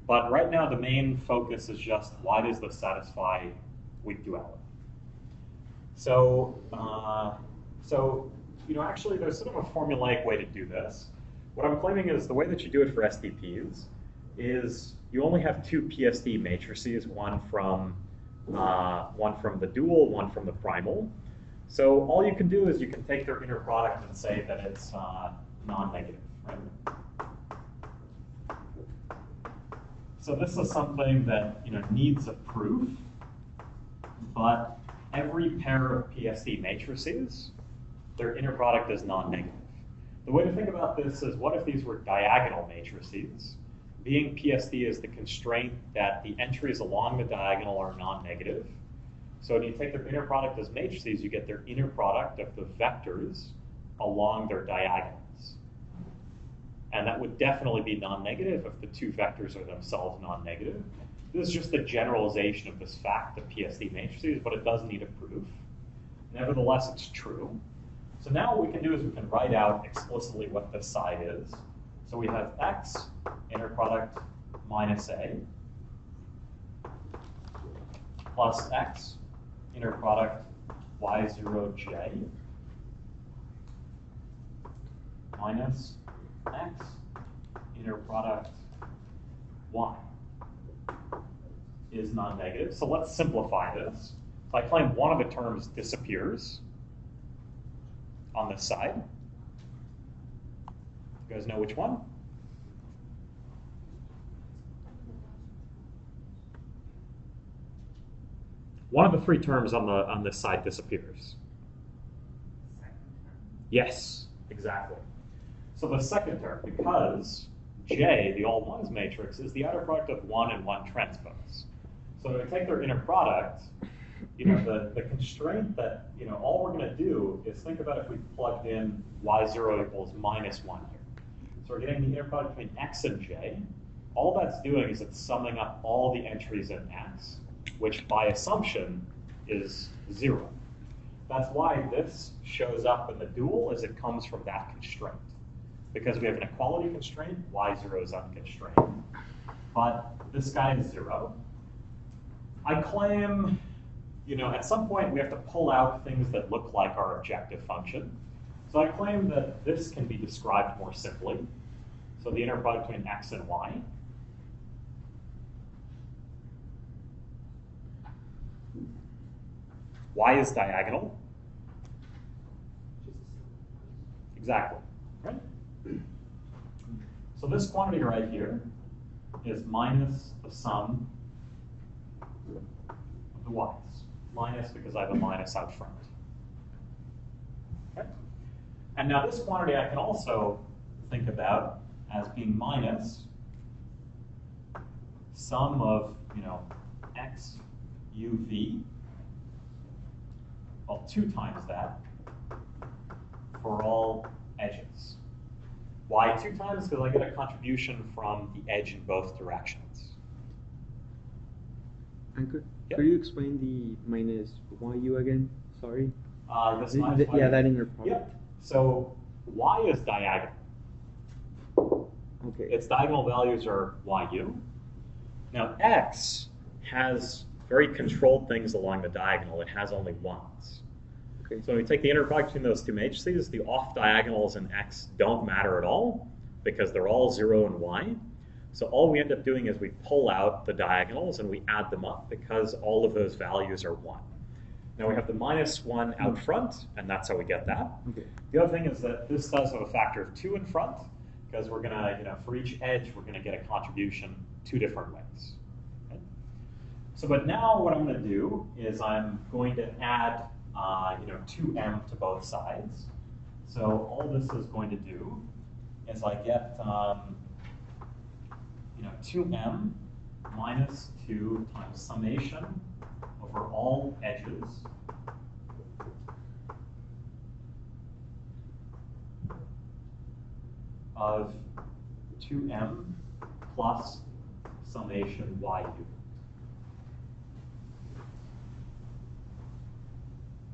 But right now, the main focus is just, why does this satisfy weak duality? So, actually, there's sort of a formulaic way to do this. What I'm claiming is the way that you do it for STPs is you only have two PSD matrices, one from the dual, one from the primal. So all you can do is you can take their inner product and say that it's non-negative, right? So this is something that needs a proof, but every pair of PSD matrices, their inner product is non-negative. The way to think about this is, what if these were diagonal matrices? Being PSD is the constraint that the entries along the diagonal are non-negative. So when you take their inner product as matrices, you get their inner product of the vectors along their diagonals. And that would definitely be non-negative if the two vectors are themselves non-negative. This is just a generalization of this fact of PSD matrices, but it does need a proof. Nevertheless, it's true. So now what we can do is we can write out explicitly what this side is. So we have X, inner product minus A, plus X, inner product Y0J, minus X, inner product Y is non-negative. So let's simplify this. So I claim one of the terms disappears on this side. You guys know which one? One of the three terms on this side disappears. Yes, exactly. So the second term, because J, the all ones matrix, is the outer product of 1 and 1 transpose. So when we take their inner product, the constraint that, all we're going to do is think about if we plugged in y0 equals minus 1 here. So we're getting the inner product between X and J. All that's doing is it's summing up all the entries in X, which by assumption is 0. That's why this shows up in the dual, as it comes from that constraint. Because we have an equality constraint, y0 is unconstrained. But this guy is 0. I claim, at some point we have to pull out things that look like our objective function. So I claim that this can be described more simply. So the inner product between X and Y. Y is diagonal. Exactly, right? So this quantity right here is minus the sum of the y's. Minus because I have a minus out front. Okay? And now this quantity I can also think about as being minus sum of, x uv, well, 2 times that for all edges. Why 2 times? Because I get a contribution from the edge in both directions. And could Yep. you explain the minus yu again? Sorry. This minus y. Yeah, that in your problem. Yep. So y is diagonal. Okay. Its diagonal values are yu. Now x has very controlled things along the diagonal. It has only 1s. Okay. So when we take the inner product between those two matrices, the off diagonals in x don't matter at all because they're all 0 and y. So all we end up doing is we pull out the diagonals and we add them up because all of those values are 1. Now we have the minus 1 out front, and that's how we get that. Okay. The other thing is that this does have a factor of 2 in front because we're going to, for each edge, we're going to get a contribution 2 different ways. Okay? So, but now what I'm going to do is I'm going to add 2m to both sides. So all this is going to do is I get 2m minus 2 times summation over all edges of 2m plus summation yu.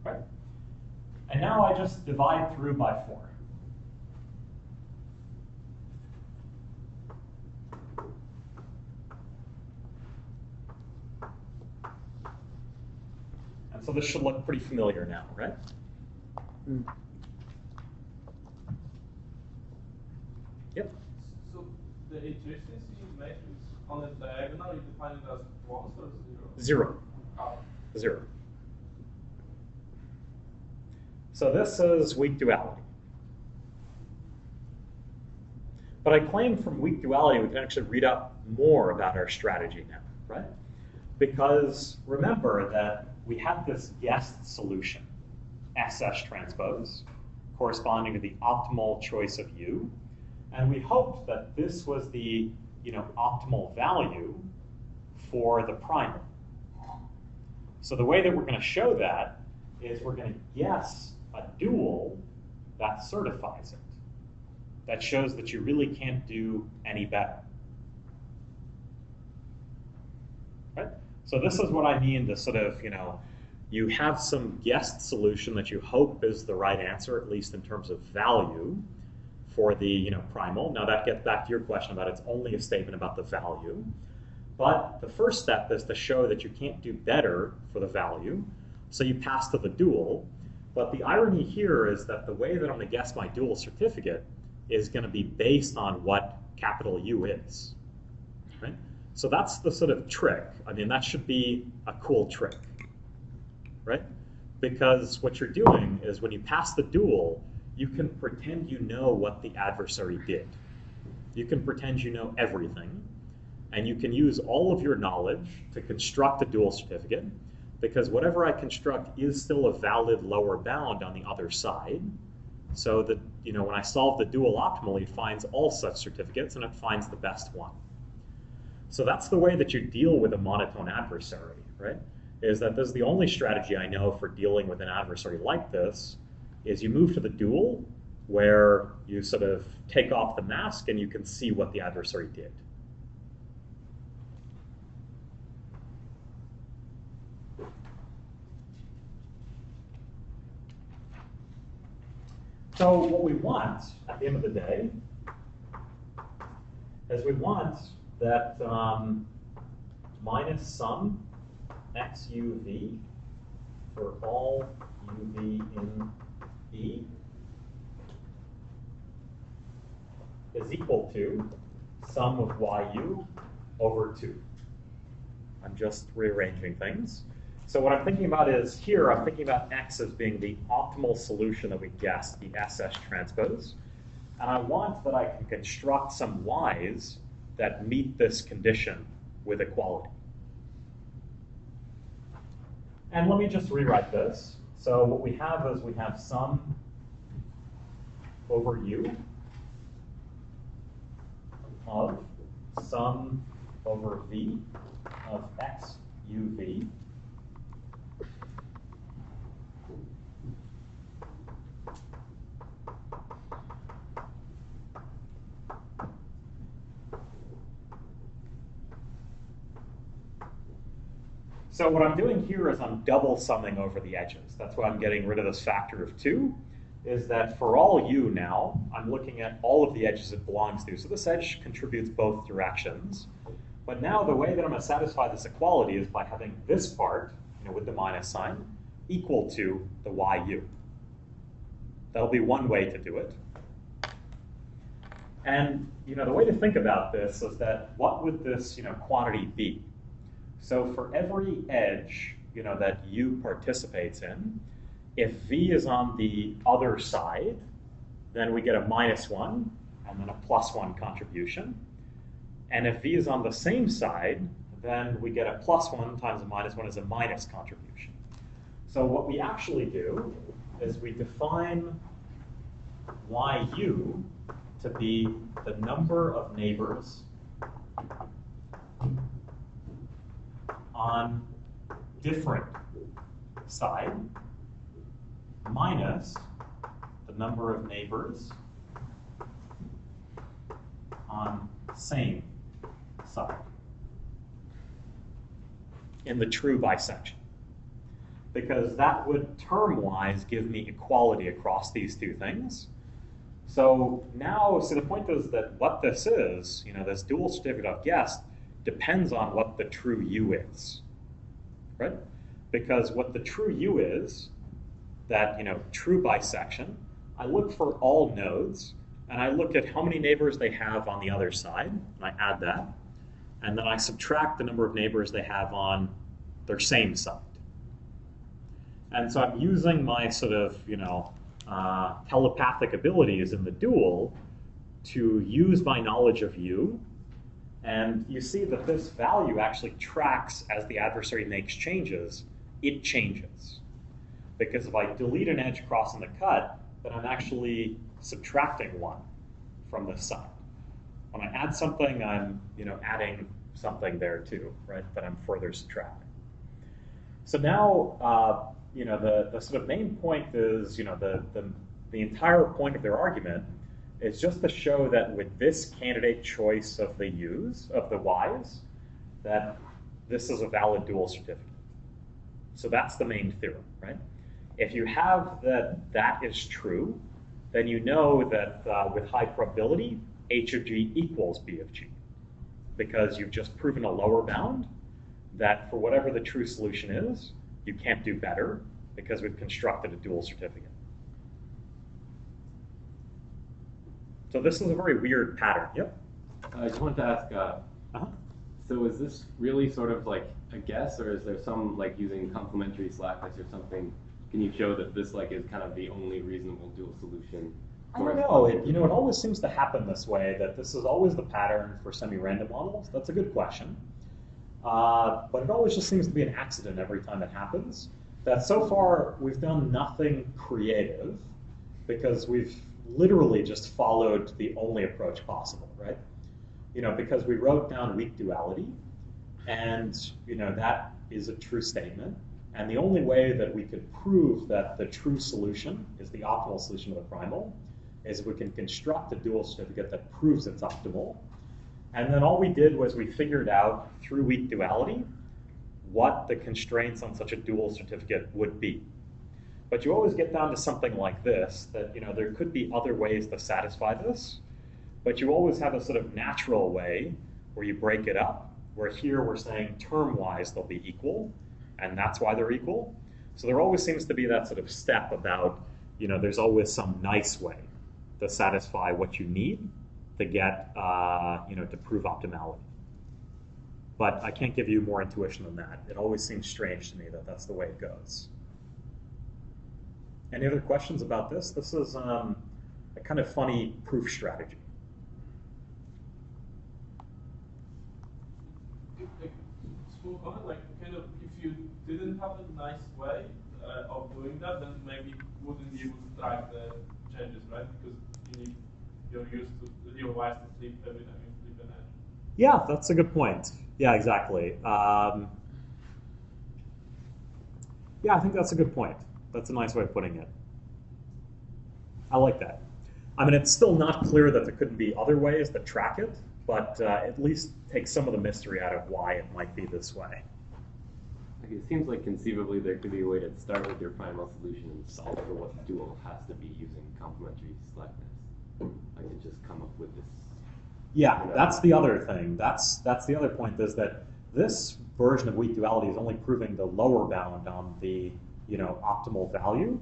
Right? And now I just divide through by 4. And so this should look pretty familiar now, right? Mm. Yep. So the adjacency matrix on the diagonal, you define it as 1 or 0? 0. Oh. 0. So this is weak duality. But I claim from weak duality we can actually read up more about our strategy now, right? Because remember that we had this guessed solution, SS transpose, corresponding to the optimal choice of u. And we hoped that this was the optimal value for the primal. So the way that we're going to show that is we're going to guess a dual that certifies it, that shows that you really can't do any better. Right? So this is what I mean to sort of, you have some guessed solution that you hope is the right answer, at least in terms of value for the primal. Now that gets back to your question about it's only a statement about the value. But the first step is to show that you can't do better for the value. So you pass to the dual. But the irony here is that the way that I'm going to guess my dual certificate is going to be based on what capital U is. Right? So that's the sort of trick. I mean, that should be a cool trick. Right? Because what you're doing is when you pass the dual, you can pretend you know what the adversary did. You can pretend you know everything. And you can use all of your knowledge to construct a dual certificate, because whatever I construct is still a valid lower bound on the other side. So that when I solve the dual optimally, it finds all such certificates and it finds the best one. So that's the way that you deal with a monotone adversary, right? Is that this is the only strategy I know for dealing with an adversary like this, is you move to the dual, where you sort of take off the mask and you can see what the adversary did. So what we want at the end of the day is we want that minus sum xuv for all uv in E is equal to sum of yu over 2. I'm just rearranging things. So what I'm thinking about is here, I'm thinking about X as being the optimal solution that we guessed, the SS transpose. And I want that I can construct some Ys that meet this condition with equality. And let me just rewrite this. So what we have is we have sum over U of sum over V of X UV So what I'm doing here is I'm double summing over the edges. That's why I'm getting rid of this factor of 2, is that for all u now, I'm looking at all of the edges it belongs to. So this edge contributes both directions. But now the way that I'm going to satisfy this equality is by having this part, with the minus sign, equal to the yu. That'll be one way to do it. And the way to think about this is that what would this quantity be? So for every edge that u participates in, if v is on the other side, then we get a -1 and then a +1 contribution. And if v is on the same side, then we get a +1 times a -1 is a minus contribution. So what we actually do is we define yu to be the number of neighbors on different side minus the number of neighbors on same side in the true bisection. Because that would term-wise give me equality across these two things. So now, the point is that what this is, this dual certificate of guess, depends on what the true u is, right? Because what the true u is, that true bisection, I look for all nodes, and I look at how many neighbors they have on the other side, and I add that, and then I subtract the number of neighbors they have on their same side. And so I'm using my sort of telepathic abilities in the dual to use my knowledge of u. And you see that this value actually tracks as the adversary makes changes, it changes. Because if I delete an edge crossing the cut, then I'm actually subtracting 1 from this side. When I add something, I'm adding something there too, right? That I'm further subtracting. So now, the sort of main point is, the entire point of their argument is just to show that with this candidate choice of the u's, of the y's, that this is a valid dual certificate. So that's the main theorem, right? If you have that is true, then you know that with high probability, h of g equals b of g. Because you've just proven a lower bound that for whatever the true solution is, you can't do better because we've constructed a dual certificate. So this is a very weird pattern. Yep. I just wanted to ask, so is this really sort of like a guess, or is there some, like using complementary slackness or something, can you show that this is kind of the only reasonable dual solution? I don't know. It always seems to happen this way, that this is always the pattern for semi-random models. That's a good question. But it always just seems to be an accident every time it happens. That so far, we've done nothing creative because we've literally just followed the only approach possible, right? Because we wrote down weak duality, and that is a true statement. And the only way that we could prove that the true solution is the optimal solution of the primal is if we can construct a dual certificate that proves it's optimal. And then all we did was we figured out through weak duality what the constraints on such a dual certificate would be. But you always get down to something like this, that there could be other ways to satisfy this, but you always have a sort of natural way where you break it up, where here we're saying term-wise they'll be equal, and that's why they're equal. So there always seems to be that sort of step about, there's always some nice way to satisfy what you need to get, to prove optimality. But I can't give you more intuition than that. It always seems strange to me that that's the way it goes. Any other questions about this? This is a kind of funny proof strategy. Small comment, like kind of if you didn't have a nice way of doing that, then maybe you wouldn't be able to track the changes, right? Because you're used to your wife to sleep every time you flip an edge. Yeah, that's a good point. Yeah, exactly. Yeah, I think that's a good point. That's a nice way of putting it. I like that. I mean, it's still not clear that there couldn't be other ways that track it, but at least take some of the mystery out of why it might be this way. Like, it seems like conceivably there could be a way to start with your final solution and solve for what the dual has to be using complementary slackness. Like to just come up with this. Yeah, that's the other thing. That's the other point, is that this version of weak duality is only proving the lower bound on the optimal value.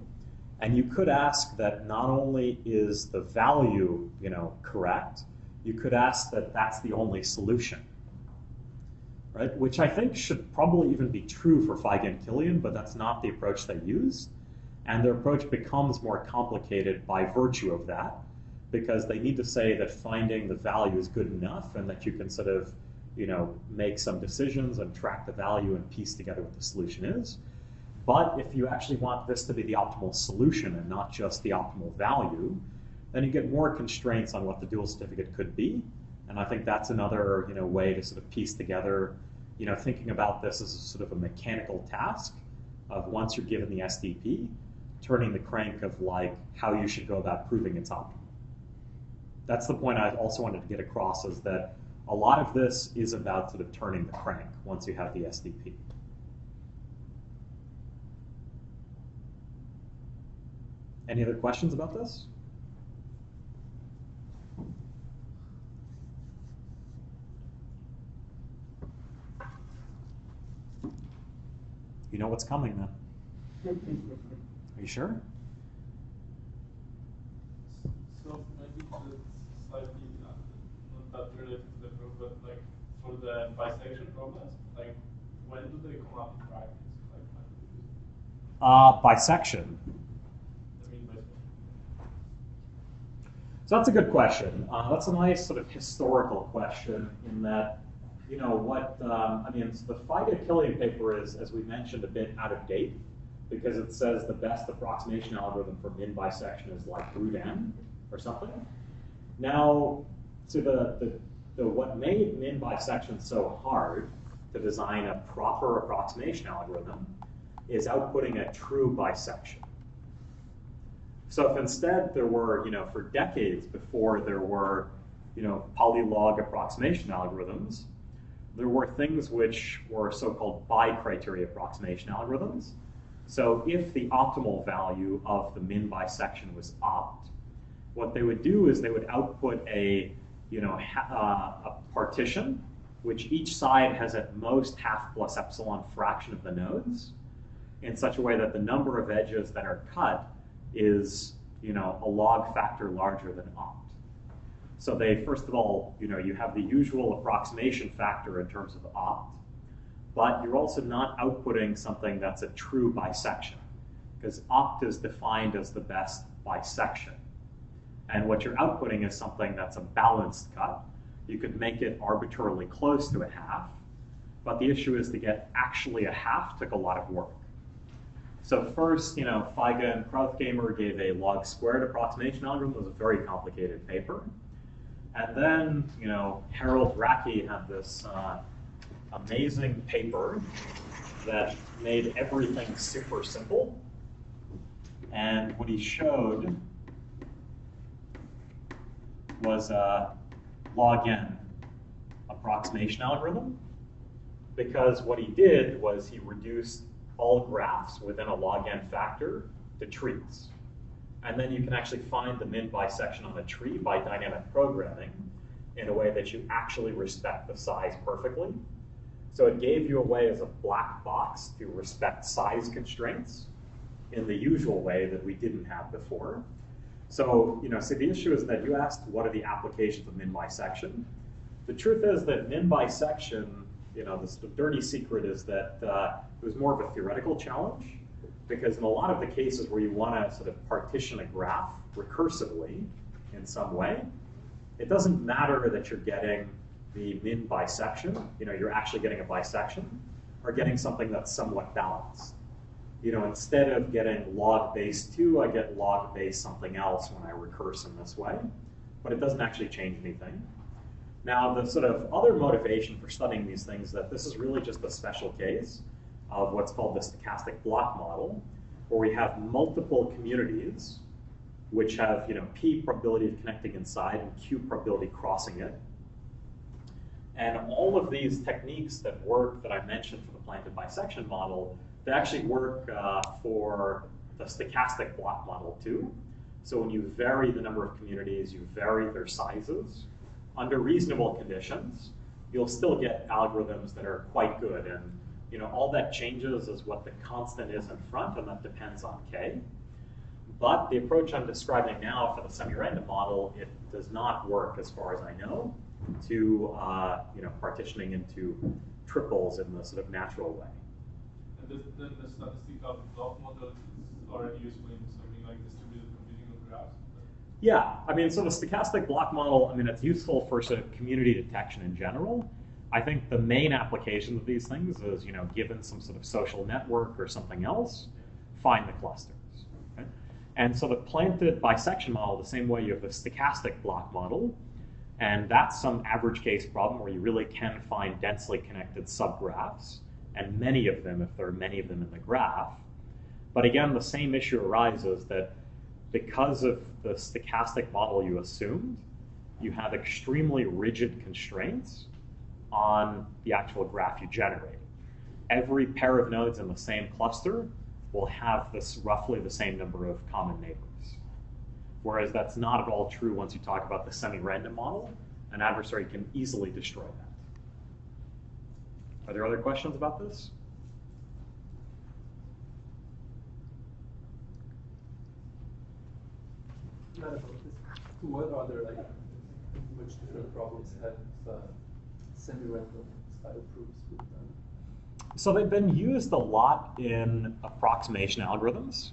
And you could ask that not only is the value correct, you could ask that that's the only solution, right? Which I think should probably even be true for Feige and Killian, but that's not the approach they use. And their approach becomes more complicated by virtue of that, because they need to say that finding the value is good enough and that you can sort of, make some decisions and track the value and piece together what the solution is. But if you actually want this to be the optimal solution and not just the optimal value, then you get more constraints on what the dual certificate could be. And I think that's another way to sort of piece together, thinking about this as a sort of a mechanical task of, once you're given the SDP, turning the crank of like how you should go about proving it's optimal. That's the point I also wanted to get across, is that a lot of this is about sort of turning the crank once you have the SDP. Any other questions about this? You know what's coming then. Are you sure? So maybe it's slightly not that related to the proof, but like for the bisection problems, like when do they come up in practice? Like when do you use them? Bisection. I mean bisection. So that's a good question. That's a nice sort of historical question, in that, so the Feige-Killian paper is, as we mentioned, a bit out of date, because it says the best approximation algorithm for min bisection is like root n or something. Now, so what made min bisection so hard to design a proper approximation algorithm is outputting a true bisection. So if instead there were, for decades before there were, polylog approximation algorithms, there were things which were so-called bi-criteria approximation algorithms. So if the optimal value of the min bisection was opt, what they would do is they would output a partition, which each side has at most half plus epsilon fraction of the nodes, in such a way that the number of edges that are cut is a log factor larger than opt. So they, first of all, you have the usual approximation factor in terms of opt, but you're also not outputting something that's a true bisection, because opt is defined as the best bisection. And what you're outputting is something that's a balanced cut. You could make it arbitrarily close to a half, but the issue is to get actually a half took a lot of work. So first, Feige and Krautgamer gave a log squared approximation algorithm. It was a very complicated paper. And then, Harold Racke had this amazing paper that made everything super simple. And what he showed was a log n approximation algorithm, because what he did was he reduced all graphs within a log n factor to trees. And then you can actually find the min bisection on a tree by dynamic programming in a way that you actually respect the size perfectly. So it gave you a way as a black box to respect size constraints in the usual way that we didn't have before. So, so the issue is that you asked what are the applications of min bisection. The truth is that min bisection the sort of dirty secret is that it was more of a theoretical challenge, because in a lot of the cases where you want to sort of partition a graph recursively in some way, it doesn't matter that you're getting the min bisection, you're actually getting a bisection, or getting something that's somewhat balanced. Instead of getting log base 2, I get log base something else when I recurse in this way, but it doesn't actually change anything. Now, the sort of other motivation for studying these things is that this is really just a special case of what's called the stochastic block model, where we have multiple communities which have p probability of connecting inside and q probability crossing it. And all of these techniques that work that I mentioned for the planted bisection model, they actually work for the stochastic block model too. So when you vary the number of communities, you vary their sizes, under reasonable conditions, you'll still get algorithms that are quite good. And all that changes is what the constant is in front, and that depends on k. But the approach I'm describing now for the semi-random model, it does not work, as far as I know, to partitioning into triples in the sort of natural way. And the statistical block model is already useful in something like distributed computing of graphs? Yeah, so the stochastic block model, it's useful for sort of community detection in general. I think the main application of these things is, given some sort of social network or something else, find the clusters. Okay? And so the planted bisection model, the same way you have the stochastic block model, and that's some average case problem where you really can find densely connected subgraphs, and many of them, if there are many of them in the graph. But again, the same issue arises that because of the stochastic model you assumed, you have extremely rigid constraints on the actual graph you generate. Every pair of nodes in the same cluster will have this roughly the same number of common neighbors. Whereas that's not at all true once you talk about the semi-random model. An adversary can easily destroy that. Are there other questions about this? Not about this. What other much different problems have semi-random style proofs been done? So they've been used a lot in approximation algorithms,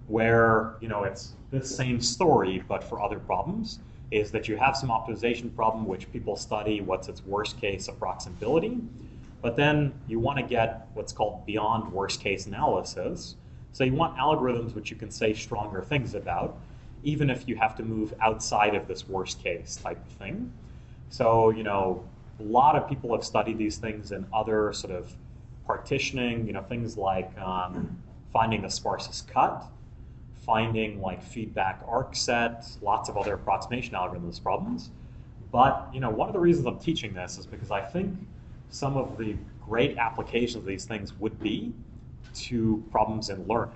where it's the same story but for other problems, is that you have some optimization problem which people study what's its worst case approximability, but then you want to get what's called beyond worst case analysis. So you want algorithms which you can say stronger things about, even if you have to move outside of this worst case type of thing. So a lot of people have studied these things in other sort of partitioning, things like finding the sparsest cut, finding feedback arc set, lots of other approximation algorithms problems. But one of the reasons I'm teaching this is because I think some of the great applications of these things would be to problems in learning.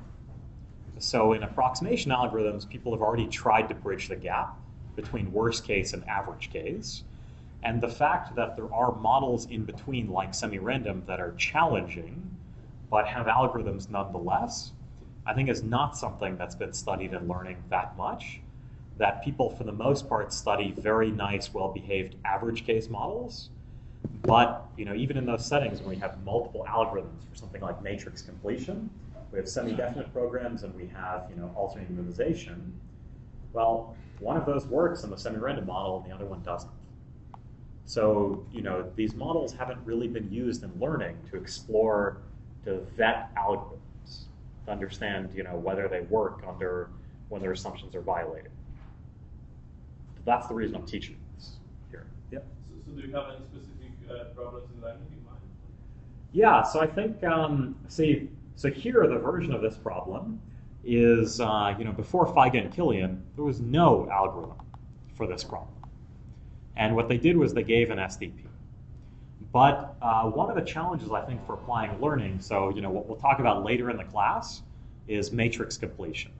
So in approximation algorithms, people have already tried to bridge the gap between worst case and average case. And the fact that there are models in between, like semi-random, that are challenging, but have algorithms nonetheless, I think is not something that's been studied in learning that much. That people, for the most part, study very nice, well-behaved average case models. But even in those settings, when we have multiple algorithms for something like matrix completion, we have semi-definite programs and we have alternating minimization. Well, one of those works in the semi-random model and the other one doesn't. So these models haven't really been used in learning to explore, to vet algorithms, to understand whether they work under when their assumptions are violated. That's the reason I'm teaching this here. Yep. So do you have any specific problems in learning in mind? Yeah, so I think, so here the version of this problem is, before Feigen and Killian, there was no algorithm for this problem. And what they did was they gave an SDP. But one of the challenges, I think, for applying learning, so what we'll talk about later in the class, is matrix completion,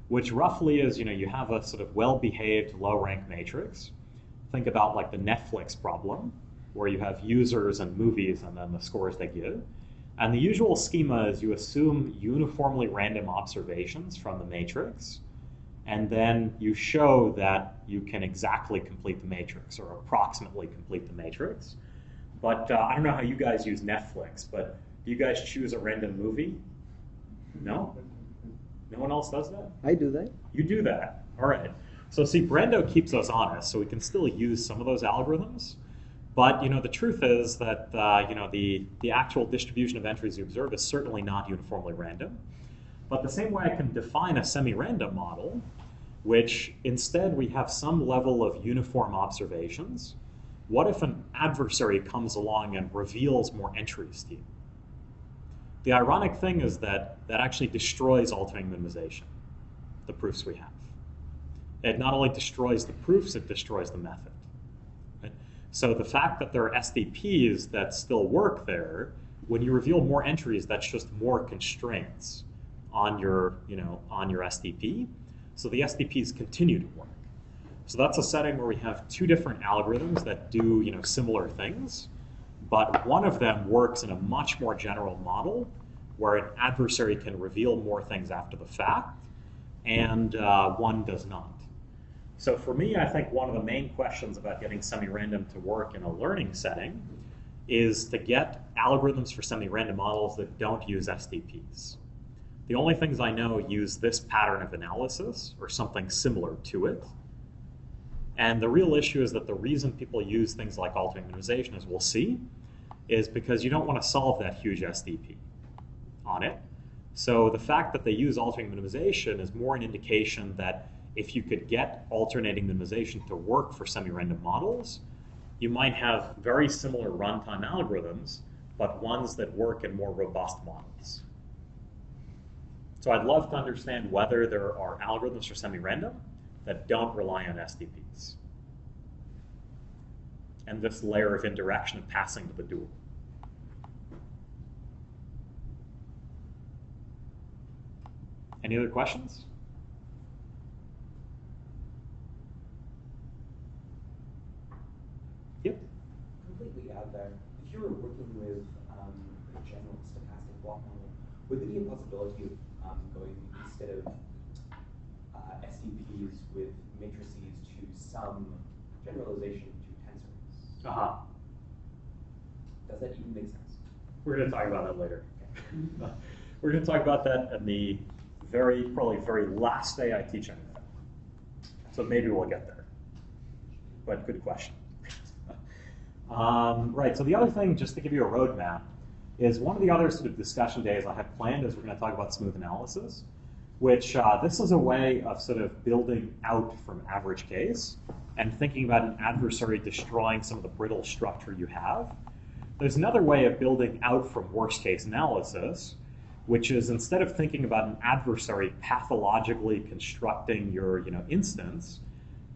which roughly is, you have a sort of well-behaved low-rank matrix. Think about like the Netflix problem, where you have users and movies and then the scores they give. And the usual schema is you assume uniformly random observations from the matrix, and then you show that you can exactly complete the matrix or approximately complete the matrix. But I don't know how you guys use Netflix, but do you guys choose a random movie? No? No one else does that? I do that. You do that. All right. So see, Brendo keeps us honest, so we can still use some of those algorithms. But the truth is that the actual distribution of entries you observe is certainly not uniformly random. But the same way I can define a semi-random model, which instead we have some level of uniform observations, what if an adversary comes along and reveals more entries to you? The ironic thing is that actually destroys alternating minimization, the proofs we have. It not only destroys the proofs, it destroys the method. Right? So the fact that there are SDPs that still work there, when you reveal more entries, that's just more constraints on your SDP. So the SDPs continue to work. So that's a setting where we have two different algorithms that do similar things, but one of them works in a much more general model where an adversary can reveal more things after the fact, and one does not. So for me, I think one of the main questions about getting semi-random to work in a learning setting is to get algorithms for semi-random models that don't use SDPs. The only things I know use this pattern of analysis or something similar to it. And the real issue is that the reason people use things like alternating minimization, as we'll see, is because you don't want to solve that huge SDP on it. So the fact that they use alternating minimization is more an indication that if you could get alternating minimization to work for semi-random models, you might have very similar runtime algorithms, but ones that work in more robust models. So I'd love to understand whether there are algorithms for semi-random that don't rely on SDPs. And this layer of indirection of passing to the dual. Any other questions? Yep. Completely out there. If you were working with a general stochastic block model, would there be a possibility of going instead of SDPs with matrices to some generalization to tensors? Uh-huh. Does that even make sense? We're going to talk about that later. We're going to talk about that in the probably very last day I teach anything. So maybe we'll get there. But good question. Right, so the other thing, just to give you a roadmap, is one of the other sort of discussion days I have planned is we're going to talk about smooth analysis, which this is a way of sort of building out from average case and thinking about an adversary destroying some of the brittle structure you have. There's another way of building out from worst case analysis, which is instead of thinking about an adversary pathologically constructing your instance,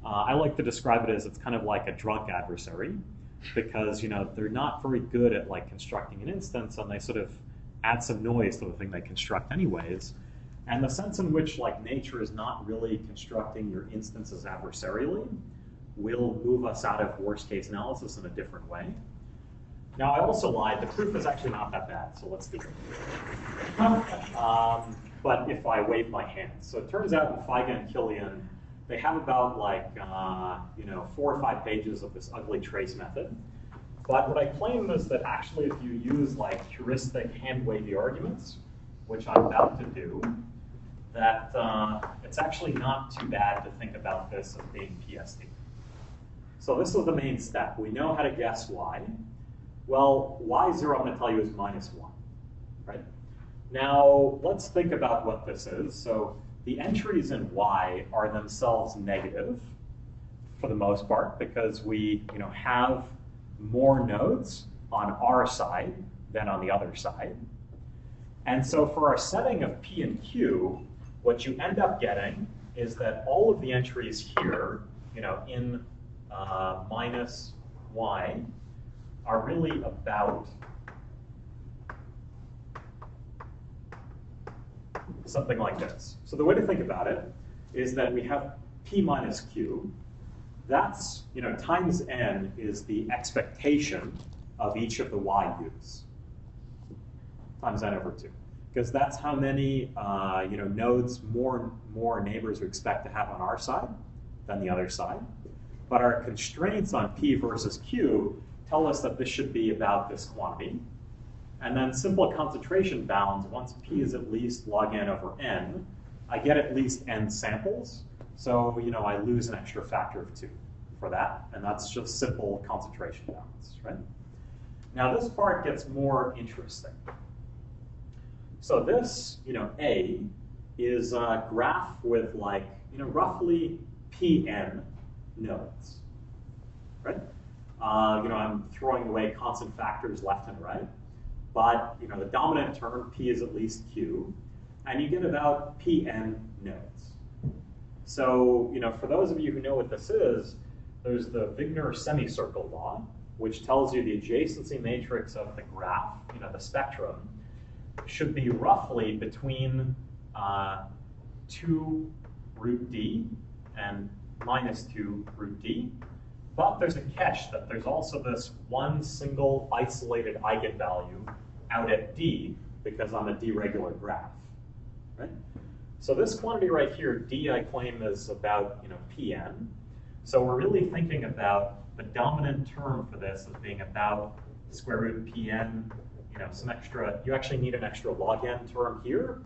I like to describe it as it's kind of like a drunk adversary, because they're not very good at constructing an instance, and they sort of add some noise to the thing they construct anyways. And the sense in which nature is not really constructing your instances adversarially will move us out of worst case analysis in a different way. Now, I also lied. The proof is actually not that bad, so let's do it. But if I wave my hands. So it turns out in Feigen and Killian, they have about 4 or 5 pages of this ugly trace method. But what I claim is that actually if you use heuristic hand-wavy arguments, which I'm about to do, that it's actually not too bad to think about this as being PSD. So this is the main step. We know how to guess y. Well, y0 I'm going to tell you is -1, right? Now, let's think about what this is. So the entries in y are themselves negative for the most part because we have more nodes on our side than on the other side. And so for our setting of p and q, what you end up getting is that all of the entries here, in minus y, are really about something like this. So the way to think about it is that we have p minus q. That's, times n is the expectation of each of the y's times n over 2. Because that's how many nodes, more neighbors we expect to have on our side than the other side. But our constraints on p versus q tell us that this should be about this quantity. And then simple concentration bounds, once p is at least log n over n, I get at least n samples. So, I lose an extra factor of 2 for that. And that's just simple concentration bounds, right? Now this part gets more interesting. So this, A, is a graph with roughly Pn nodes, right? I'm throwing away constant factors left and right, but the dominant term, P is at least Q, and you get about Pn nodes. So, for those of you who know what this is, there's the Wigner semicircle law, which tells you the adjacency matrix of the graph, the spectrum, should be roughly between 2 root d and minus 2 root d. But there's a catch that there's also this one single isolated eigenvalue out at d because I'm a deregular graph, right? So this quantity right here, d, I claim is about Pn. So we're really thinking about the dominant term for this as being about square root Pn, some extra, you actually need an extra log n term here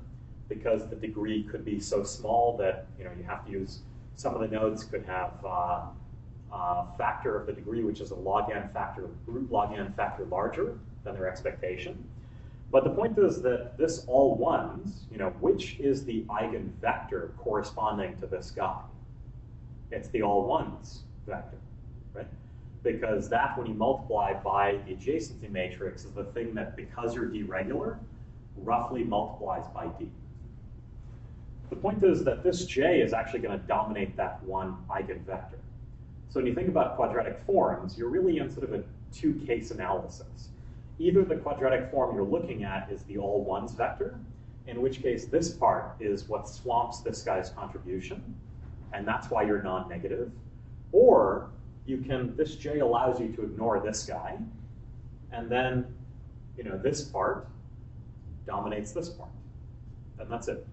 because the degree could be so small that you have to use, some of the nodes could have factor of the degree, which is a log n factor, root log n factor larger than their expectation. But the point is that this all ones, which is the eigenvector corresponding to this guy? It's the all ones vector, right? Because that, when you multiply by the adjacency matrix, is the thing that, because you're deregular, roughly multiplies by d. The point is that this j is actually going to dominate that one eigenvector. So when you think about quadratic forms, you're really in sort of a two-case analysis. Either the quadratic form you're looking at is the all ones vector, in which case this part is what swamps this guy's contribution, and that's why you're non-negative. Or this j allows you to ignore this guy, and then this part dominates this part, and that's it.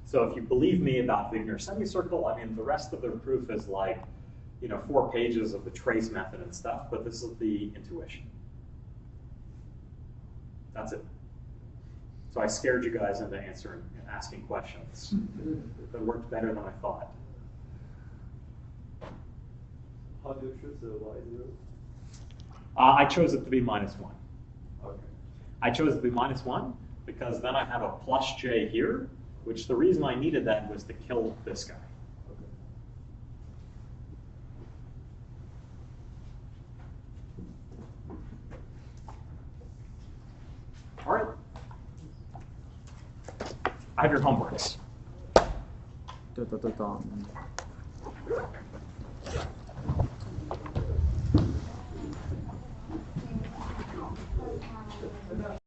So if you believe me about Wigner semicircle, the rest of the proof is 4 pages of the trace method and stuff, but this is the intuition. That's it. So I scared you guys into asking questions. That worked better than I thought. How do you choose the y0? I chose it to be -1. Okay. I chose it to be -1 because then I have a plus j here, which the reason I needed that was to kill this guy. Okay. All right. I have your homeworks. Dun, dun, dun, dun.